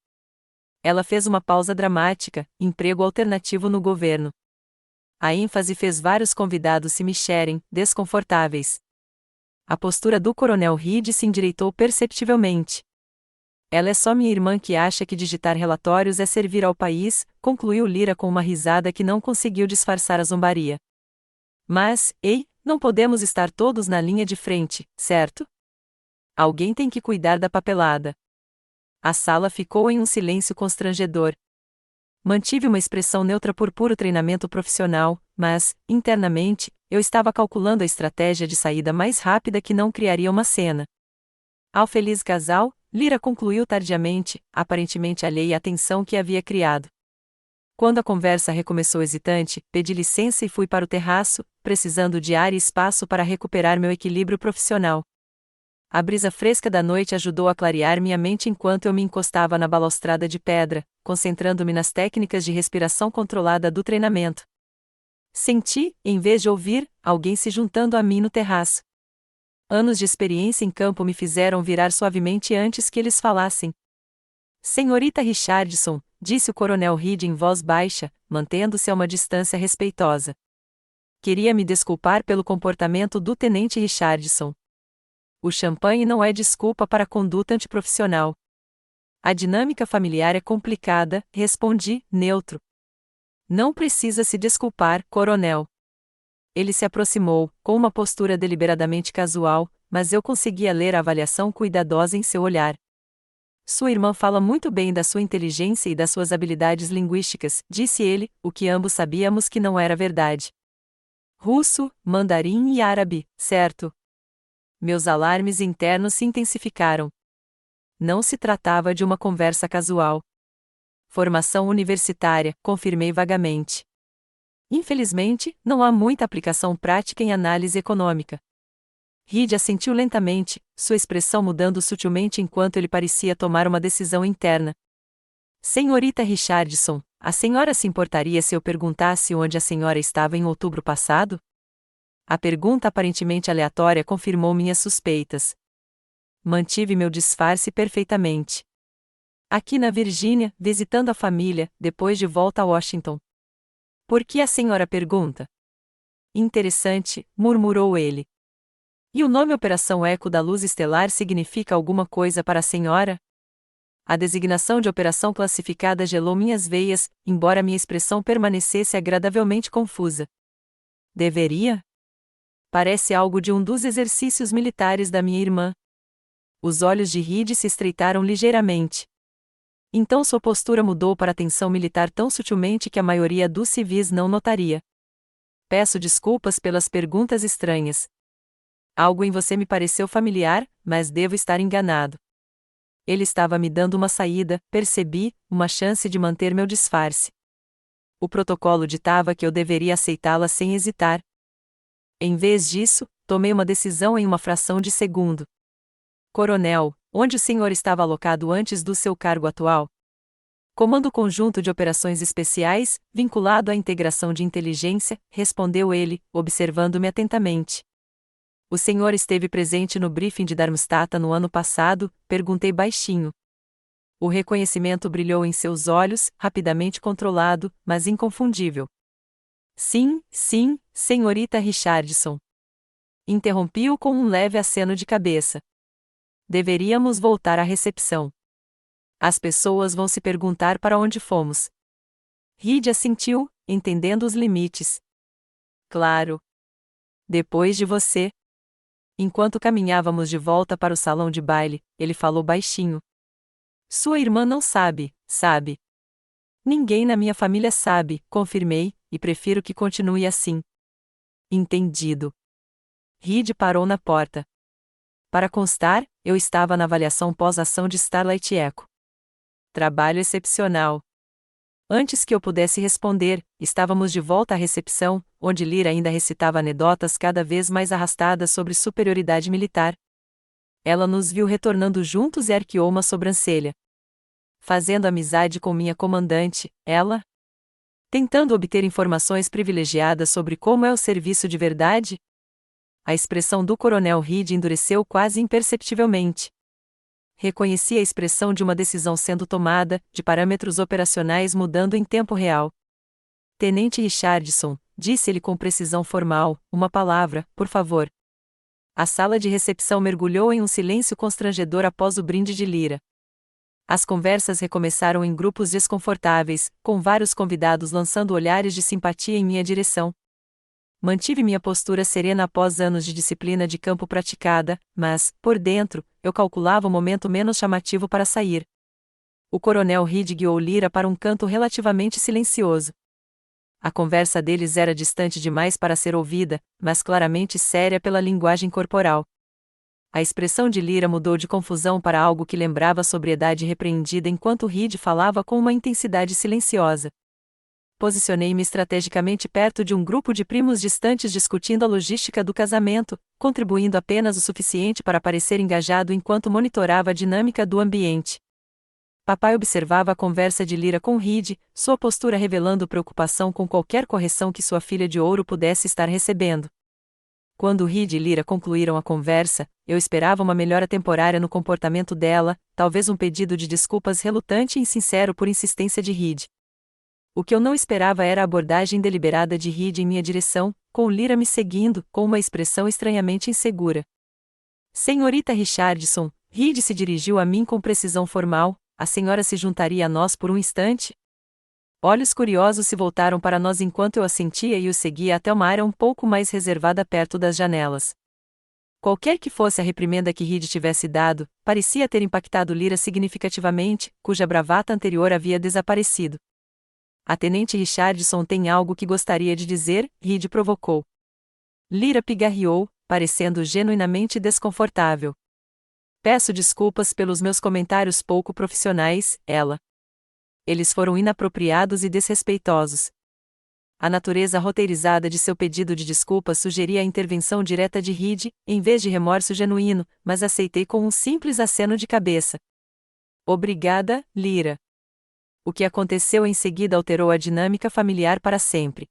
Ela fez uma pausa dramática, emprego alternativo no governo. A ênfase fez vários convidados se mexerem, desconfortáveis. A postura do Coronel Reed se endireitou perceptivelmente. Ela é só minha irmã que acha que digitar relatórios é servir ao país, concluiu Lyra com uma risada que não conseguiu disfarçar a zombaria. Mas, ei, não podemos estar todos na linha de frente, certo? Alguém tem que cuidar da papelada. A sala ficou em um silêncio constrangedor. Mantive uma expressão neutra por puro treinamento profissional, mas, internamente, eu estava calculando a estratégia de saída mais rápida que não criaria uma cena. Ao feliz casal, Lyra concluiu tardiamente, aparentemente alheia à tensão que havia criado. Quando a conversa recomeçou hesitante, pedi licença e fui para o terraço, precisando de ar e espaço para recuperar meu equilíbrio profissional. A brisa fresca da noite ajudou a clarear minha mente enquanto eu me encostava na balustrada de pedra, concentrando-me nas técnicas de respiração controlada do treinamento. Senti, em vez de ouvir, alguém se juntando a mim no terraço. Anos de experiência em campo me fizeram virar suavemente antes que eles falassem. Senhorita Richardson, disse o Coronel Reed em voz baixa, mantendo-se a uma distância respeitosa. Queria me desculpar pelo comportamento do Tenente Richardson. O champanhe não é desculpa para a conduta antiprofissional. A dinâmica familiar é complicada, respondi, neutro. Não precisa se desculpar, coronel. Ele se aproximou, com uma postura deliberadamente casual, mas eu conseguia ler a avaliação cuidadosa em seu olhar. Sua irmã fala muito bem da sua inteligência e das suas habilidades linguísticas, disse ele, o que ambos sabíamos que não era verdade. Russo, mandarim e árabe, certo? Meus alarmes internos se intensificaram. Não se tratava de uma conversa casual. Formação universitária, confirmei vagamente. Infelizmente, não há muita aplicação prática em análise econômica. Reed assentiu lentamente, sua expressão mudando sutilmente enquanto ele parecia tomar uma decisão interna. Senhorita Richardson, a senhora se importaria se eu perguntasse onde a senhora estava em outubro passado? A pergunta aparentemente aleatória confirmou minhas suspeitas. Mantive meu disfarce perfeitamente. Aqui na Virgínia, visitando a família, depois de volta a Washington. Por que a senhora pergunta? Interessante, murmurou ele. E o nome Operação Eco da Luz Estelar significa alguma coisa para a senhora? A designação de operação classificada gelou minhas veias, embora minha expressão permanecesse agradavelmente confusa. Deveria? Parece algo de um dos exercícios militares da minha irmã. Os olhos de Reed se estreitaram ligeiramente. Então sua postura mudou para a tensão militar tão sutilmente que a maioria dos civis não notaria. Peço desculpas pelas perguntas estranhas. Algo em você me pareceu familiar, mas devo estar enganado. Ele estava me dando uma saída, percebi, uma chance de manter meu disfarce. O protocolo ditava que eu deveria aceitá-la sem hesitar. Em vez disso, tomei uma decisão em uma fração de segundo. Coronel, onde o senhor estava alocado antes do seu cargo atual? Comando Conjunto de Operações Especiais, vinculado à integração de inteligência, respondeu ele, observando-me atentamente. O senhor esteve presente no briefing de Darmstadt no ano passado? Perguntei baixinho. O reconhecimento brilhou em seus olhos, rapidamente controlado, mas inconfundível. Sim, senhorita Richardson. Interrompi-o com um leve aceno de cabeça. Deveríamos voltar à recepção. As pessoas vão se perguntar para onde fomos. Reed assentiu, entendendo os limites. Claro. Depois de você. Enquanto caminhávamos de volta para o salão de baile, ele falou baixinho. Sua irmã não sabe, sabe? Ninguém na minha família sabe, confirmei, e prefiro que continue assim. Entendido. Reed parou na porta. Para constar, eu estava na avaliação pós-ação de Starlight Echo. Trabalho excepcional. Antes que eu pudesse responder, estávamos de volta à recepção, onde Lyra ainda recitava anedotas cada vez mais arrastadas sobre superioridade militar. Ela nos viu retornando juntos e arqueou uma sobrancelha. Fazendo amizade com minha comandante, ela? Tentando obter informações privilegiadas sobre como é o serviço de verdade? A expressão do Coronel Reed endureceu quase imperceptivelmente. Reconheci a expressão de uma decisão sendo tomada, de parâmetros operacionais mudando em tempo real. Tenente Richardson, disse ele com precisão formal, uma palavra, por favor. A sala de recepção mergulhou em um silêncio constrangedor após o brinde de Lyra. As conversas recomeçaram em grupos desconfortáveis, com vários convidados lançando olhares de simpatia em minha direção. Mantive minha postura serena após anos de disciplina de campo praticada, mas, por dentro, eu calculava o momento menos chamativo para sair. O coronel Reed guiou Lyra para um canto relativamente silencioso. A conversa deles era distante demais para ser ouvida, mas claramente séria pela linguagem corporal. A expressão de Lyra mudou de confusão para algo que lembrava a sobriedade repreendida enquanto Reed falava com uma intensidade silenciosa. Posicionei-me estrategicamente perto de um grupo de primos distantes discutindo a logística do casamento, contribuindo apenas o suficiente para parecer engajado enquanto monitorava a dinâmica do ambiente. Papai observava a conversa de Lyra com Reed, sua postura revelando preocupação com qualquer correção que sua filha de ouro pudesse estar recebendo. Quando Reed e Lyra concluíram a conversa, eu esperava uma melhora temporária no comportamento dela, talvez um pedido de desculpas relutante e insincero por insistência de Reed. O que eu não esperava era a abordagem deliberada de Reed em minha direção, com Lyra me seguindo, com uma expressão estranhamente insegura. Senhorita Richardson, Reed se dirigiu a mim com precisão formal. A senhora se juntaria a nós por um instante? Olhos curiosos se voltaram para nós enquanto eu assentia e o seguia até uma área um pouco mais reservada perto das janelas. Qualquer que fosse a reprimenda que Reed tivesse dado, parecia ter impactado Lyra significativamente, cuja bravata anterior havia desaparecido. A tenente Richardson tem algo que gostaria de dizer, Reed provocou. Lyra pigarreou, parecendo genuinamente desconfortável. Peço desculpas pelos meus comentários pouco profissionais, ela. Eles foram inapropriados e desrespeitosos. A natureza roteirizada de seu pedido de desculpas sugeria a intervenção direta de Reed, em vez de remorso genuíno, mas aceitei com um simples aceno de cabeça. Obrigada, Lyra. O que aconteceu em seguida alterou a dinâmica familiar para sempre.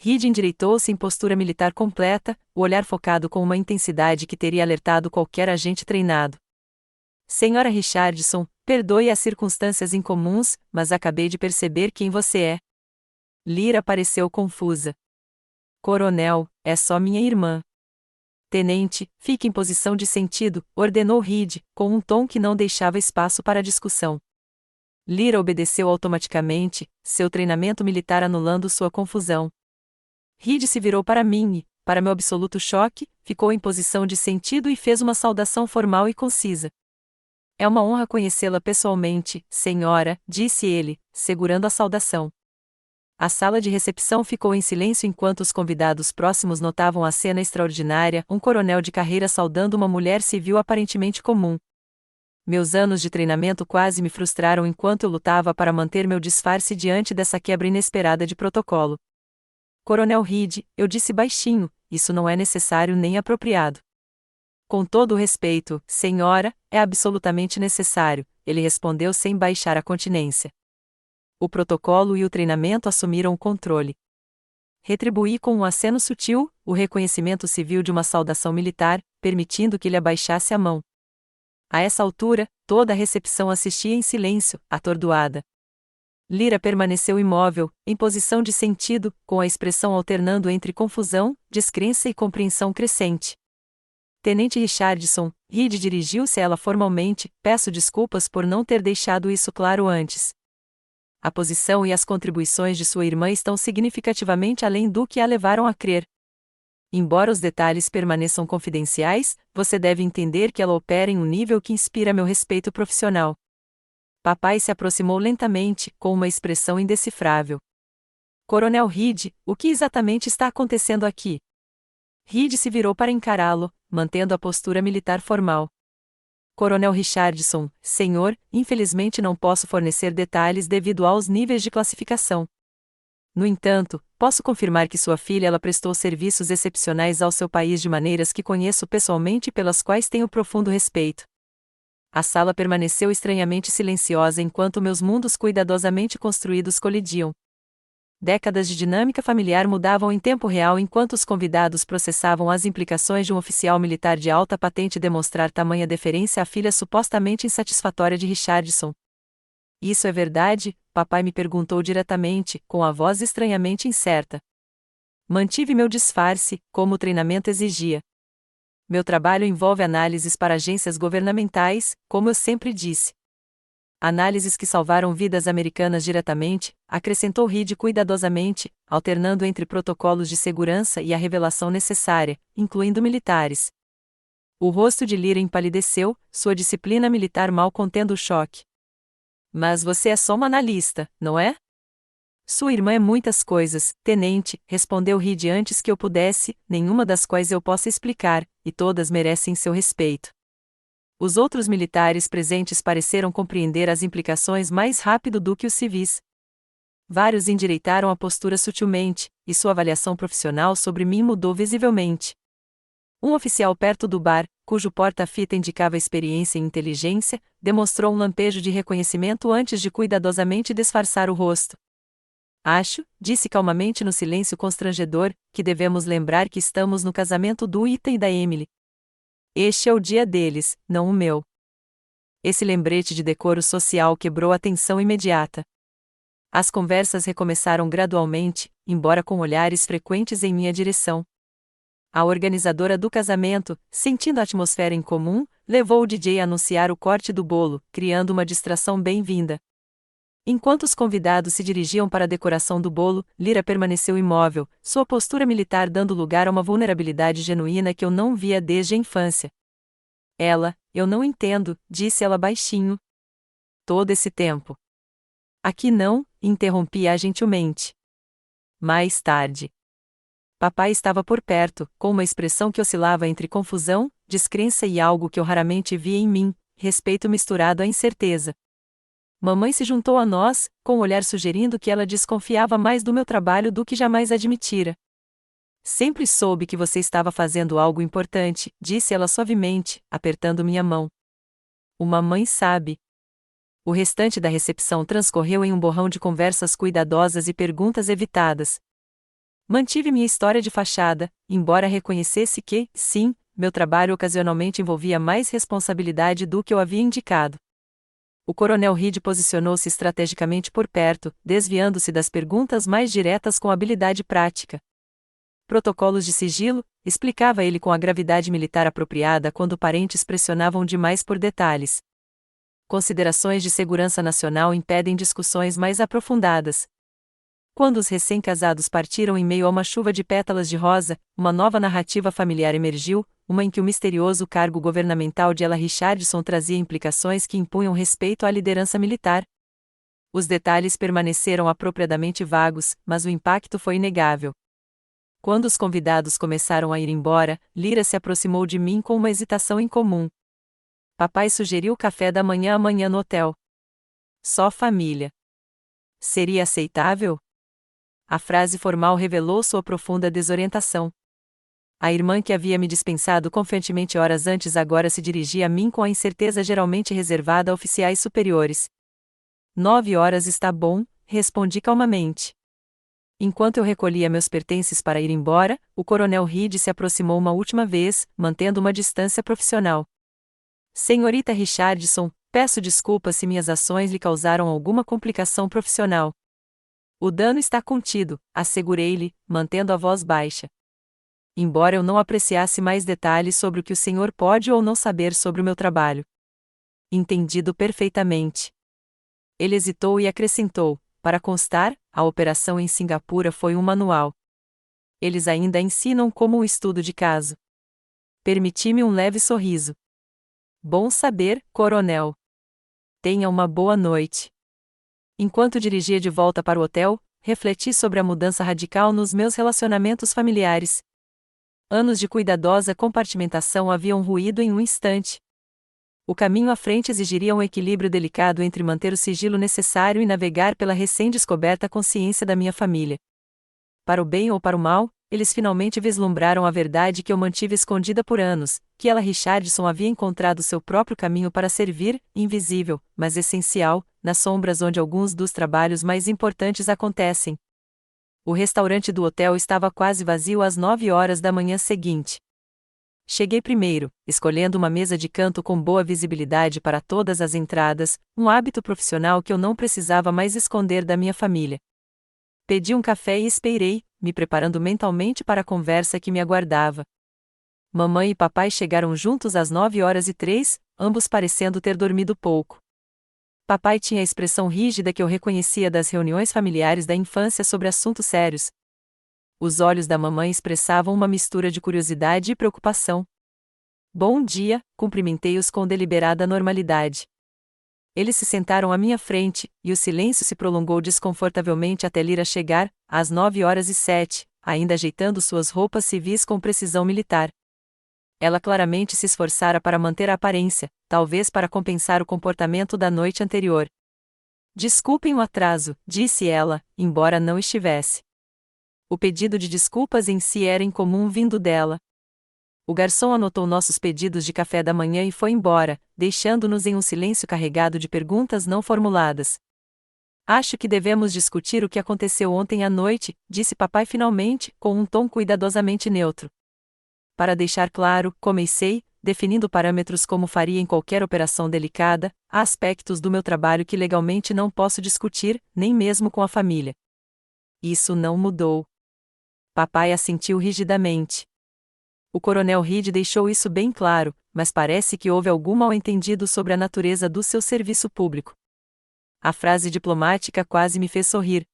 Reed endireitou-se em postura militar completa, o olhar focado com uma intensidade que teria alertado qualquer agente treinado. Senhora Richardson, perdoe as circunstâncias incomuns, mas acabei de perceber quem você é. Lyra pareceu confusa. Coronel, é só minha irmã. Tenente, fique em posição de sentido, ordenou Reed, com um tom que não deixava espaço para discussão. Lyra obedeceu automaticamente, seu treinamento militar anulando sua confusão. Reed se virou para mim e, para meu absoluto choque, ficou em posição de sentido e fez uma saudação formal e concisa. É uma honra conhecê-la pessoalmente, senhora, disse ele, segurando a saudação. A sala de recepção ficou em silêncio enquanto os convidados próximos notavam a cena extraordinária, um coronel de carreira saudando uma mulher civil aparentemente comum. Meus anos de treinamento quase me frustraram enquanto eu lutava para manter meu disfarce diante dessa quebra inesperada de protocolo. Coronel Reed, eu disse baixinho, isso não é necessário nem apropriado. Com todo o respeito, senhora, é absolutamente necessário, ele respondeu sem baixar a continência. O protocolo e o treinamento assumiram o controle. Retribuí com um aceno sutil, o reconhecimento civil de uma saudação militar, permitindo que ele abaixasse a mão. A essa altura, toda a recepção assistia em silêncio, atordoada. Lyra permaneceu imóvel, em posição de sentido, com a expressão alternando entre confusão, descrença e compreensão crescente. Tenente Richardson, Reed dirigiu-se a ela formalmente, peço desculpas por não ter deixado isso claro antes. A posição e as contribuições de sua irmã estão significativamente além do que a levaram a crer. Embora os detalhes permaneçam confidenciais, você deve entender que ela opera em um nível que inspira meu respeito profissional. Papai se aproximou lentamente, com uma expressão indecifrável. Coronel Reed, o que exatamente está acontecendo aqui? Reed se virou para encará-lo, mantendo a postura militar formal. Coronel Richardson, senhor, infelizmente não posso fornecer detalhes devido aos níveis de classificação. No entanto, posso confirmar que sua filha ela prestou serviços excepcionais ao seu país de maneiras que conheço pessoalmente e pelas quais tenho profundo respeito. A sala permaneceu estranhamente silenciosa enquanto meus mundos cuidadosamente construídos colidiam. Décadas de dinâmica familiar mudavam em tempo real enquanto os convidados processavam as implicações de um oficial militar de alta patente demonstrar tamanha deferência à filha supostamente insatisfatória de Richardson. Isso é verdade? Papai me perguntou diretamente, com a voz estranhamente incerta. Mantive meu disfarce, como o treinamento exigia. Meu trabalho envolve análises para agências governamentais, como eu sempre disse. Análises que salvaram vidas americanas diretamente, acrescentou Reed cuidadosamente, alternando entre protocolos de segurança e a revelação necessária, incluindo militares. O rosto de Lyra empalideceu, sua disciplina militar mal contendo o choque. Mas você é só uma analista, não é? Sua irmã é muitas coisas, tenente, respondeu Reed antes que eu pudesse, nenhuma das quais eu possa explicar, e todas merecem seu respeito. Os outros militares presentes pareceram compreender as implicações mais rápido do que os civis. Vários endireitaram a postura sutilmente, e sua avaliação profissional sobre mim mudou visivelmente. Um oficial perto do bar, cujo porta-fita indicava experiência e inteligência, demonstrou um lampejo de reconhecimento antes de cuidadosamente disfarçar o rosto. Acho, disse calmamente no silêncio constrangedor, que devemos lembrar que estamos no casamento do Ethan e da Emily. Este é o dia deles, não o meu. Esse lembrete de decoro social quebrou a tensão imediata. As conversas recomeçaram gradualmente, embora com olhares frequentes em minha direção. A organizadora do casamento, sentindo a atmosfera incomum, levou o DJ a anunciar o corte do bolo, criando uma distração bem-vinda. Enquanto os convidados se dirigiam para a decoração do bolo, Lyra permaneceu imóvel, sua postura militar dando lugar a uma vulnerabilidade genuína que eu não via desde a infância. Eu não entendo, disse ela baixinho. Todo esse tempo. Aqui não, interrompi-a gentilmente. Mais tarde. Papai estava por perto, com uma expressão que oscilava entre confusão, descrença e algo que eu raramente via em mim, respeito misturado à incerteza. Mamãe se juntou a nós, com o olhar sugerindo que ela desconfiava mais do meu trabalho do que jamais admitira. Sempre soube que você estava fazendo algo importante, disse ela suavemente, apertando minha mão. Uma mãe sabe. O restante da recepção transcorreu em um borrão de conversas cuidadosas e perguntas evitadas. Mantive minha história de fachada, embora reconhecesse que, sim, meu trabalho ocasionalmente envolvia mais responsabilidade do que eu havia indicado. O coronel Reed posicionou-se estrategicamente por perto, desviando-se das perguntas mais diretas com habilidade prática. Protocolos de sigilo, explicava ele com a gravidade militar apropriada quando parentes pressionavam demais por detalhes. Considerações de segurança nacional impedem discussões mais aprofundadas. Quando os recém-casados partiram em meio a uma chuva de pétalas de rosa, uma nova narrativa familiar emergiu, uma em que o misterioso cargo governamental de Ella Richardson trazia implicações que impunham respeito à liderança militar. Os detalhes permaneceram apropriadamente vagos, mas o impacto foi inegável. Quando os convidados começaram a ir embora, Lyra se aproximou de mim com uma hesitação incomum. Papai sugeriu café da manhã amanhã no hotel. Só família. Seria aceitável? A frase formal revelou sua profunda desorientação. A irmã que havia me dispensado confiantemente horas antes agora se dirigia a mim com a incerteza geralmente reservada a oficiais superiores. 9 horas está bom, respondi calmamente. Enquanto eu recolhia meus pertences para ir embora, o coronel Reed se aproximou uma última vez, mantendo uma distância profissional. Senhorita Richardson, peço desculpas se minhas ações lhe causaram alguma complicação profissional. O dano está contido, assegurei-lhe, mantendo a voz baixa. Embora eu não apreciasse mais detalhes sobre o que o senhor pode ou não saber sobre o meu trabalho. Entendido perfeitamente. Ele hesitou e acrescentou, para constar, a operação em Singapura foi um manual. Eles ainda ensinam como um estudo de caso. Permiti-me um leve sorriso. Bom saber, coronel. Tenha uma boa noite. Enquanto dirigia de volta para o hotel, refleti sobre a mudança radical nos meus relacionamentos familiares. Anos de cuidadosa compartimentação haviam ruído em um instante. O caminho à frente exigiria um equilíbrio delicado entre manter o sigilo necessário e navegar pela recém-descoberta consciência da minha família. Para o bem ou para o mal, eles finalmente vislumbraram a verdade que eu mantive escondida por anos, que Ella Richardson havia encontrado seu próprio caminho para servir, invisível, mas essencial, nas sombras onde alguns dos trabalhos mais importantes acontecem. O restaurante do hotel estava quase vazio às 9 horas da manhã seguinte. Cheguei primeiro, escolhendo uma mesa de canto com boa visibilidade para todas as entradas, um hábito profissional que eu não precisava mais esconder da minha família. Pedi um café e esperei, me preparando mentalmente para a conversa que me aguardava. Mamãe e papai chegaram juntos às 9h03, ambos parecendo ter dormido pouco. Papai tinha a expressão rígida que eu reconhecia das reuniões familiares da infância sobre assuntos sérios. Os olhos da mamãe expressavam uma mistura de curiosidade e preocupação. Bom dia, cumprimentei-os com deliberada normalidade. Eles se sentaram à minha frente, e o silêncio se prolongou desconfortavelmente até Lyra chegar, às 9h07, ainda ajeitando suas roupas civis com precisão militar. Ela claramente se esforçara para manter a aparência, talvez para compensar o comportamento da noite anterior. Desculpem o atraso, disse ela, embora não estivesse. O pedido de desculpas em si era incomum vindo dela. O garçom anotou nossos pedidos de café da manhã e foi embora, deixando-nos em um silêncio carregado de perguntas não formuladas. Acho que devemos discutir o que aconteceu ontem à noite, disse papai finalmente, com um tom cuidadosamente neutro. Para deixar claro, comecei, definindo parâmetros como faria em qualquer operação delicada, há aspectos do meu trabalho que legalmente não posso discutir, nem mesmo com a família. Isso não mudou. Papai assentiu rigidamente. O coronel Reed deixou isso bem claro, mas parece que houve algum mal-entendido sobre a natureza do seu serviço público. A frase diplomática quase me fez sorrir.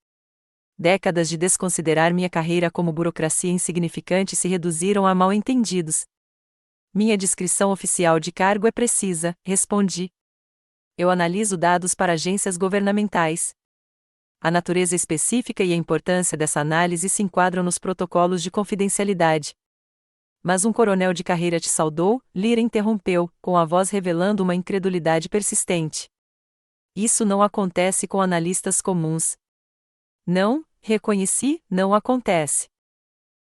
Décadas de desconsiderar minha carreira como burocracia insignificante se reduziram a mal-entendidos. Minha descrição oficial de cargo é precisa, respondi. Eu analiso dados para agências governamentais. A natureza específica e a importância dessa análise se enquadram nos protocolos de confidencialidade. Mas um coronel de carreira te saudou, Lyra interrompeu, com a voz revelando uma incredulidade persistente. Isso não acontece com analistas comuns. Não, reconheci, não acontece.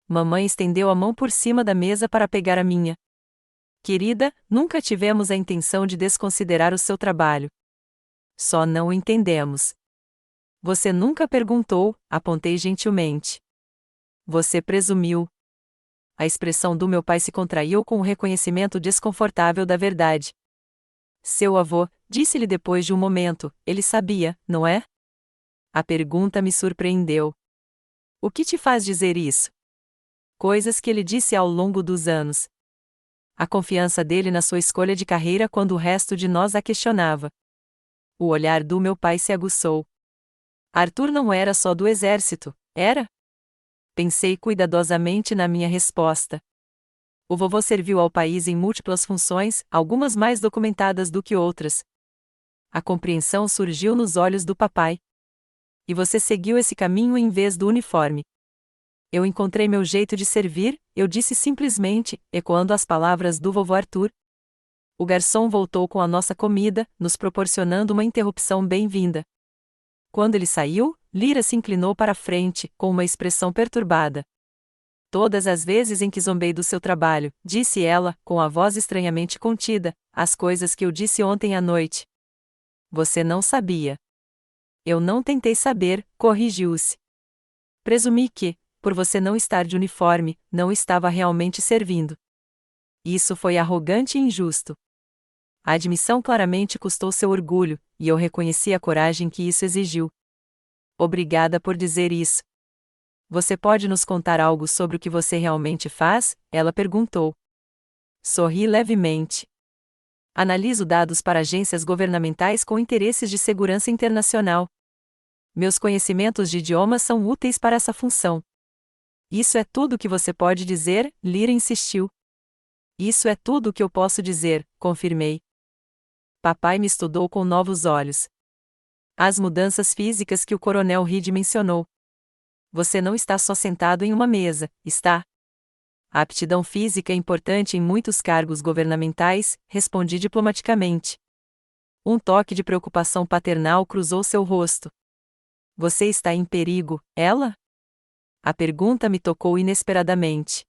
Mamãe estendeu a mão por cima da mesa para pegar a minha. Querida, nunca tivemos a intenção de desconsiderar o seu trabalho. Só não o entendemos. Você nunca perguntou, apontei gentilmente. Você presumiu. A expressão do meu pai se contraiu com o reconhecimento desconfortável da verdade. Seu avô, disse-lhe depois de um momento, ele sabia, não é? A pergunta me surpreendeu. O que te faz dizer isso? Coisas que ele disse ao longo dos anos. A confiança dele na sua escolha de carreira quando o resto de nós a questionava. O olhar do meu pai se aguçou. Arthur não era só do exército, era? Pensei cuidadosamente na minha resposta. O vovô serviu ao país em múltiplas funções, algumas mais documentadas do que outras. A compreensão surgiu nos olhos do papai. E você seguiu esse caminho em vez do uniforme. Eu encontrei meu jeito de servir, eu disse simplesmente, ecoando as palavras do vovô Arthur. O garçom voltou com a nossa comida, nos proporcionando uma interrupção bem-vinda. Quando ele saiu, Lyra se inclinou para a frente, com uma expressão perturbada. Todas as vezes em que zombei do seu trabalho, disse ela, com a voz estranhamente contida, as coisas que eu disse ontem à noite. Você não sabia. Eu não tentei saber, corrigiu-se. Presumi que, por você não estar de uniforme, não estava realmente servindo. Isso foi arrogante e injusto. A admissão claramente custou seu orgulho, e eu reconheci a coragem que isso exigiu. Obrigada por dizer isso. Você pode nos contar algo sobre o que você realmente faz? Ela perguntou. Sorri levemente. Analiso dados para agências governamentais com interesses de segurança internacional. Meus conhecimentos de idiomas são úteis para essa função. Isso é tudo o que você pode dizer? Lyra insistiu. Isso é tudo o que eu posso dizer, confirmei. Papai me estudou com novos olhos. As mudanças físicas que o coronel Reed mencionou. Você não está só sentado em uma mesa, está? A aptidão física é importante em muitos cargos governamentais, respondi diplomaticamente. Um toque de preocupação paternal cruzou seu rosto. Você está em perigo, ela? A pergunta me tocou inesperadamente.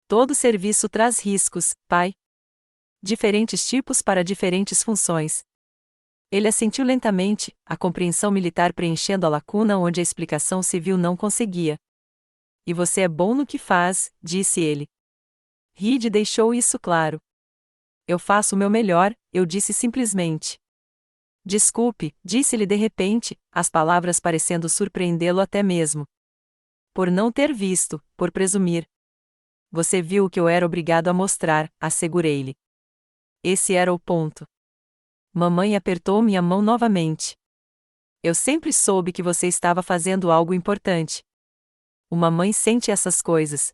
Todo serviço traz riscos, pai. Diferentes tipos para diferentes funções. Ele assentiu lentamente, a compreensão militar preenchendo a lacuna onde a explicação civil não conseguia. E você é bom no que faz, disse ele. Reed deixou isso claro. Eu faço o meu melhor, eu disse simplesmente. Desculpe, disse-lhe de repente, as palavras parecendo surpreendê-lo até mesmo. Por não ter visto, por presumir. Você viu o que eu era obrigado a mostrar, assegurei-lhe. Esse era o ponto. Mamãe apertou minha mão novamente. Eu sempre soube que você estava fazendo algo importante. Uma mãe sente essas coisas.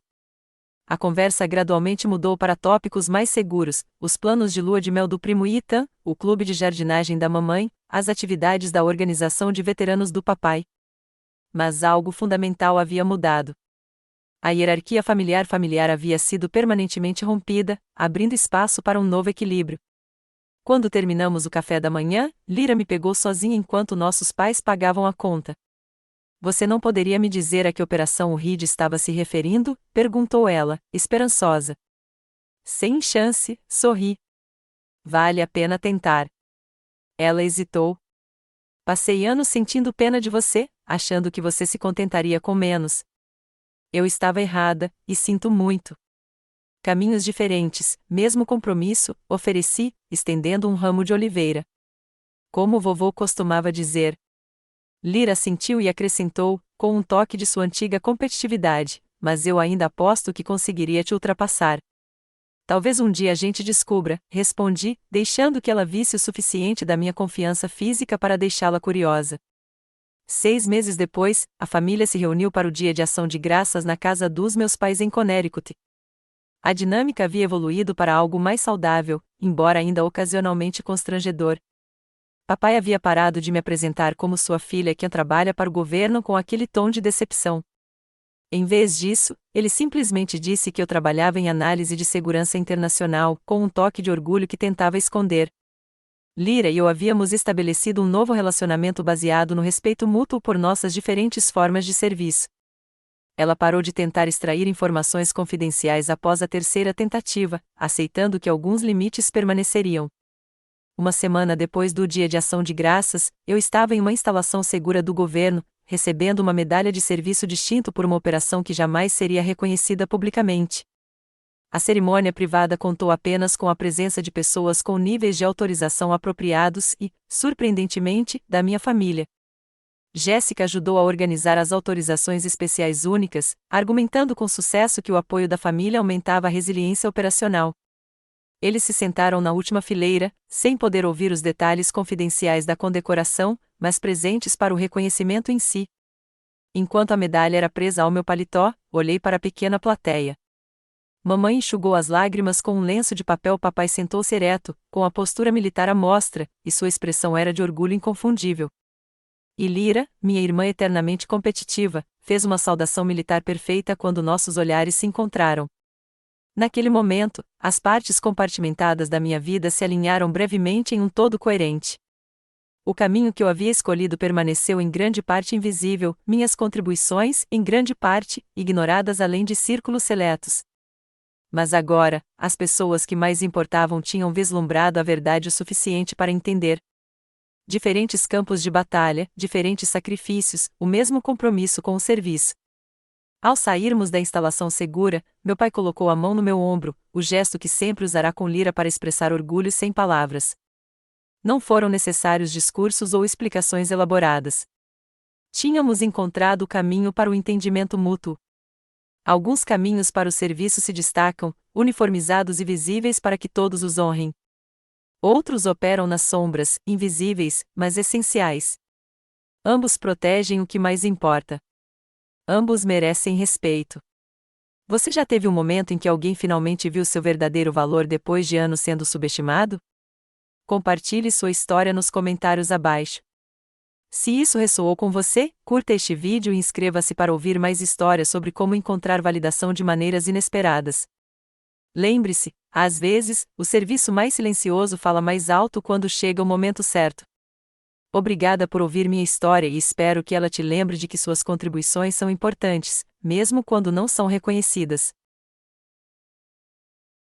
A conversa gradualmente mudou para tópicos mais seguros: os planos de lua de mel do primo Ethan, o clube de jardinagem da mamãe, as atividades da organização de veteranos do papai. Mas algo fundamental havia mudado. A hierarquia familiar havia sido permanentemente rompida, abrindo espaço para um novo equilíbrio. Quando terminamos o café da manhã, Lyra me pegou sozinha enquanto nossos pais pagavam a conta. Você não poderia me dizer a que operação o Reed estava se referindo? Perguntou ela, esperançosa. Sem chance, sorri. Vale a pena tentar. Ela hesitou. Passei anos sentindo pena de você, achando que você se contentaria com menos. Eu estava errada, e sinto muito. Caminhos diferentes, mesmo compromisso, ofereci, estendendo um ramo de oliveira. Como o vovô costumava dizer. Lyra assentiu e acrescentou, com um toque de sua antiga competitividade, mas eu ainda aposto que conseguiria te ultrapassar. Talvez um dia a gente descubra, respondi, deixando que ela visse o suficiente da minha confiança física para deixá-la curiosa. 6 meses depois, a família se reuniu para o Dia de Ação de Graças na casa dos meus pais em Connecticut. A dinâmica havia evoluído para algo mais saudável, embora ainda ocasionalmente constrangedor. Papai havia parado de me apresentar como sua filha que trabalha para o governo com aquele tom de decepção. Em vez disso, ele simplesmente disse que eu trabalhava em análise de segurança internacional, com um toque de orgulho que tentava esconder. Lyra e eu havíamos estabelecido um novo relacionamento baseado no respeito mútuo por nossas diferentes formas de serviço. Ela parou de tentar extrair informações confidenciais após a terceira tentativa, aceitando que alguns limites permaneceriam. Uma semana depois do Dia de Ação de Graças, eu estava em uma instalação segura do governo, recebendo uma medalha de serviço distinto por uma operação que jamais seria reconhecida publicamente. A cerimônia privada contou apenas com a presença de pessoas com níveis de autorização apropriados e, surpreendentemente, da minha família. Jéssica ajudou a organizar as autorizações especiais únicas, argumentando com sucesso que o apoio da família aumentava a resiliência operacional. Eles se sentaram na última fileira, sem poder ouvir os detalhes confidenciais da condecoração, mas presentes para o reconhecimento em si. Enquanto a medalha era presa ao meu paletó, olhei para a pequena plateia. Mamãe enxugou as lágrimas com um lenço de papel. Papai sentou-se ereto, com a postura militar à mostra, e sua expressão era de orgulho inconfundível. E Lyra, minha irmã eternamente competitiva, fez uma saudação militar perfeita quando nossos olhares se encontraram. Naquele momento, as partes compartimentadas da minha vida se alinharam brevemente em um todo coerente. O caminho que eu havia escolhido permaneceu em grande parte invisível, minhas contribuições, em grande parte, ignoradas além de círculos seletos. Mas agora, as pessoas que mais importavam tinham vislumbrado a verdade o suficiente para entender. Diferentes campos de batalha, diferentes sacrifícios, o mesmo compromisso com o serviço. Ao sairmos da instalação segura, meu pai colocou a mão no meu ombro, o gesto que sempre usará com Lyra para expressar orgulho sem palavras. Não foram necessários discursos ou explicações elaboradas. Tínhamos encontrado o caminho para o entendimento mútuo. Alguns caminhos para o serviço se destacam, uniformizados e visíveis para que todos os honrem. Outros operam nas sombras, invisíveis, mas essenciais. Ambos protegem o que mais importa. Ambos merecem respeito. Você já teve um momento em que alguém finalmente viu seu verdadeiro valor depois de anos sendo subestimado? Compartilhe sua história nos comentários abaixo. Se isso ressoou com você, curta este vídeo e inscreva-se para ouvir mais histórias sobre como encontrar validação de maneiras inesperadas. Lembre-se, às vezes, o serviço mais silencioso fala mais alto quando chega o momento certo. Obrigada por ouvir minha história e espero que ela te lembre de que suas contribuições são importantes, mesmo quando não são reconhecidas.